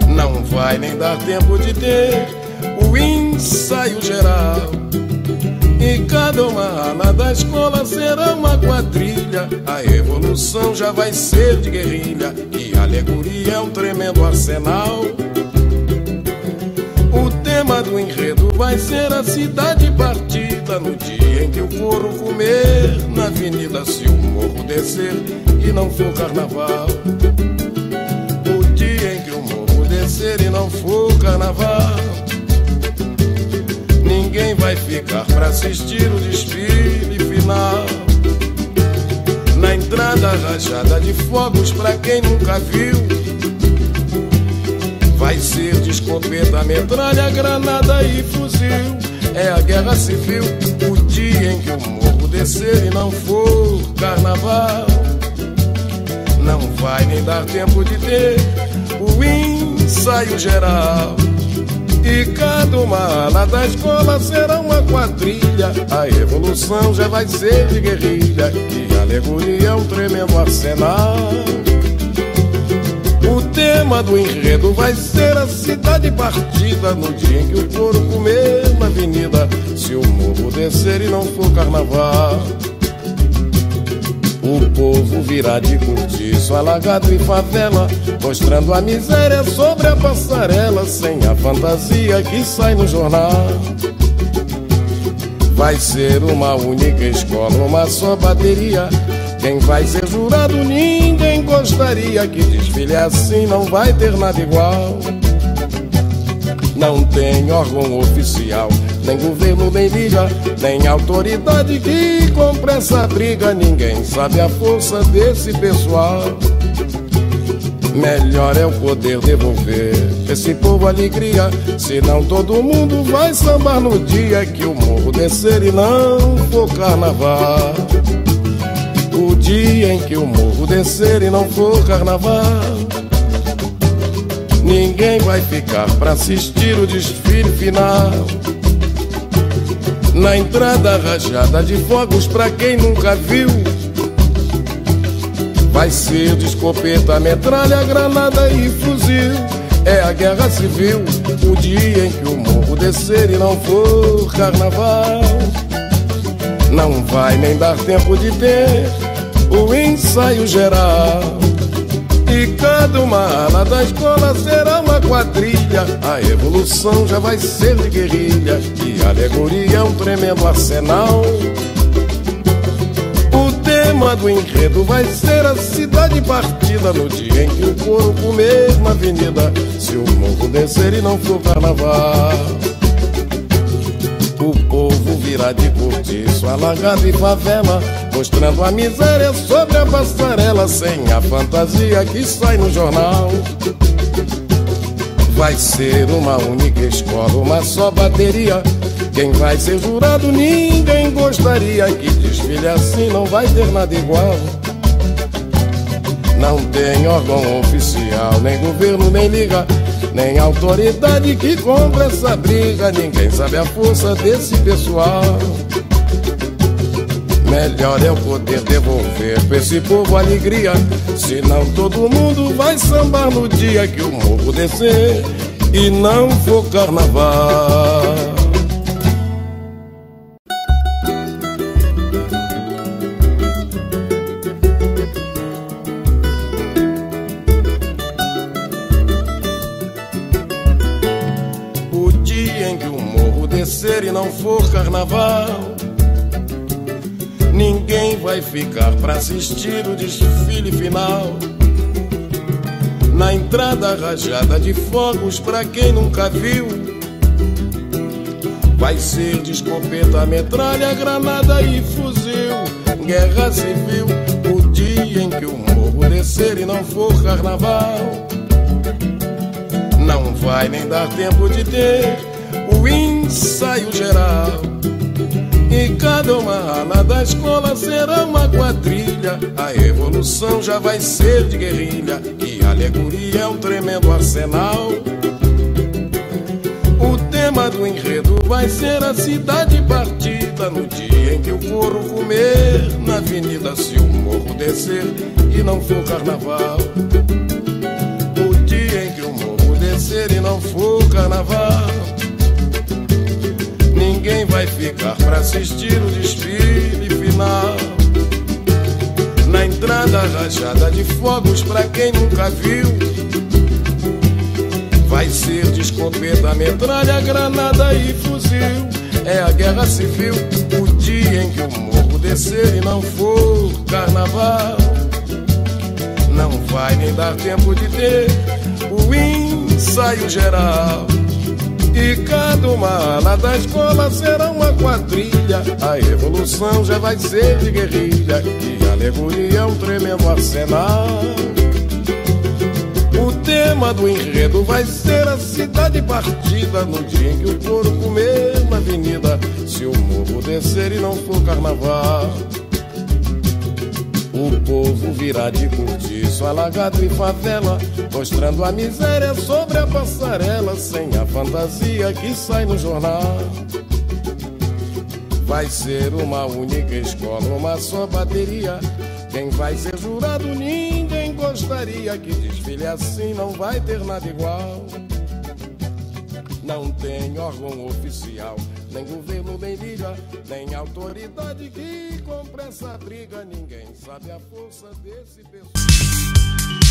não vai nem dar tempo de ter o ensaio geral. E cada uma ala da escola será uma quadrilha. A revolução já vai ser de guerrilha e a alegoria é um tremendo arsenal. O tema do enredo vai ser a cidade partida, no dia em que o couro comer na avenida, se o morro descer e não for carnaval. O dia em que o morro descer e não for carnaval, ninguém vai ficar para assistir o desfile final. Na entrada rajada de fogos, pra quem nunca viu, vai ser de escopeta, metralha, granada e fuzil. É a guerra civil, o dia em que o morro descer e não for carnaval, não vai nem dar tempo de ter o ensaio geral. E cada uma ala da escola será uma quadrilha. A revolução já vai ser de guerrilha e a alegoria é um tremendo arsenal. O tema do enredo vai ser a cidade partida, no dia em que o couro comer na avenida, se o morro descer e não for carnaval. O povo virá de cortiço, alagado e favela, mostrando a miséria sobre a passarela, sem a fantasia que sai no jornal. Vai ser uma única escola, uma só bateria. Quem vai ser jurado ninguém gostaria. Que desfile assim não vai ter nada igual. Não tem órgão oficial, nem governo, nem liga, nem autoridade que compre essa briga. Ninguém sabe a força desse pessoal. Melhor é o poder devolver esse povo alegria, senão todo mundo vai sambar no dia que o morro descer e não for carnaval. O dia em que o morro descer e não for carnaval, ninguém vai ficar pra assistir o desfile final. Na entrada rajada de fogos pra quem nunca viu, vai ser de escopeta, metralha, granada e fuzil. É a guerra civil, o dia em que o morro descer e não for carnaval. Não vai nem dar tempo de ter o ensaio geral. E cada uma ala da escola será uma quadrilha. A evolução já vai ser de guerrilha, e a alegoria é um tremendo arsenal. O tema do enredo vai ser a cidade partida, no dia em que o couro comer na avenida, se o morro descer e não for carnaval. O povo virá de cortiço, alagado e favela, mostrando a miséria sobre a passarela, sem a fantasia que sai no jornal. Vai ser uma única escola, uma só bateria. Quem vai ser jurado ninguém gostaria, que desfile assim não vai ter nada igual. Não tem órgão oficial, nem governo, nem liga, nem autoridade que compra essa briga. Ninguém sabe a força desse pessoal. Melhor é eu poder devolver pra esse povo a alegria, senão todo mundo vai sambar no dia que o morro descer e não for carnaval. O dia em que o morro descer e não for carnaval, ninguém vai ficar pra assistir o desfile final. Na entrada rajada de fogos pra quem nunca viu, vai ser de escopeta, metralha, granada e fuzil. Guerra civil, o dia em que o morro descer e não for carnaval. Não vai nem dar tempo de ter o ensaio geral. E cada uma ala da escola será uma quadrilha. A evolução já vai ser de guerrilha, e a alegoria é um tremendo arsenal. O tema do enredo vai ser a cidade partida, no dia em que o couro comer na avenida, se o morro descer e não for carnaval. O dia em que o morro descer e não for carnaval, ninguém vai ficar pra assistir o desfile final. Na entrada rajada de fogos pra quem nunca viu, vai ser de escopeta, metralha, granada e fuzil. É a guerra civil, o dia em que o morro descer e não for carnaval. Não vai nem dar tempo de ter o ensaio geral. E cada uma ala da escola será uma quadrilha. A evolução já vai ser de guerrilha, e a alegoria é um tremendo arsenal. O tema do enredo vai ser a cidade partida, no dia em que o couro comer na avenida, se o morro descer e não for carnaval. O povo virá de cortiço, alagado e favela, mostrando a miséria sobre a passarela, sem a fantasia que sai no jornal. Vai ser uma única escola, uma só bateria. Quem vai ser jurado ninguém gostaria, que desfile assim não vai ter nada igual. Não tem órgão oficial, nem governo, nem liga, nem autoridade que compra essa briga. Ninguém sabe a força desse pessoal.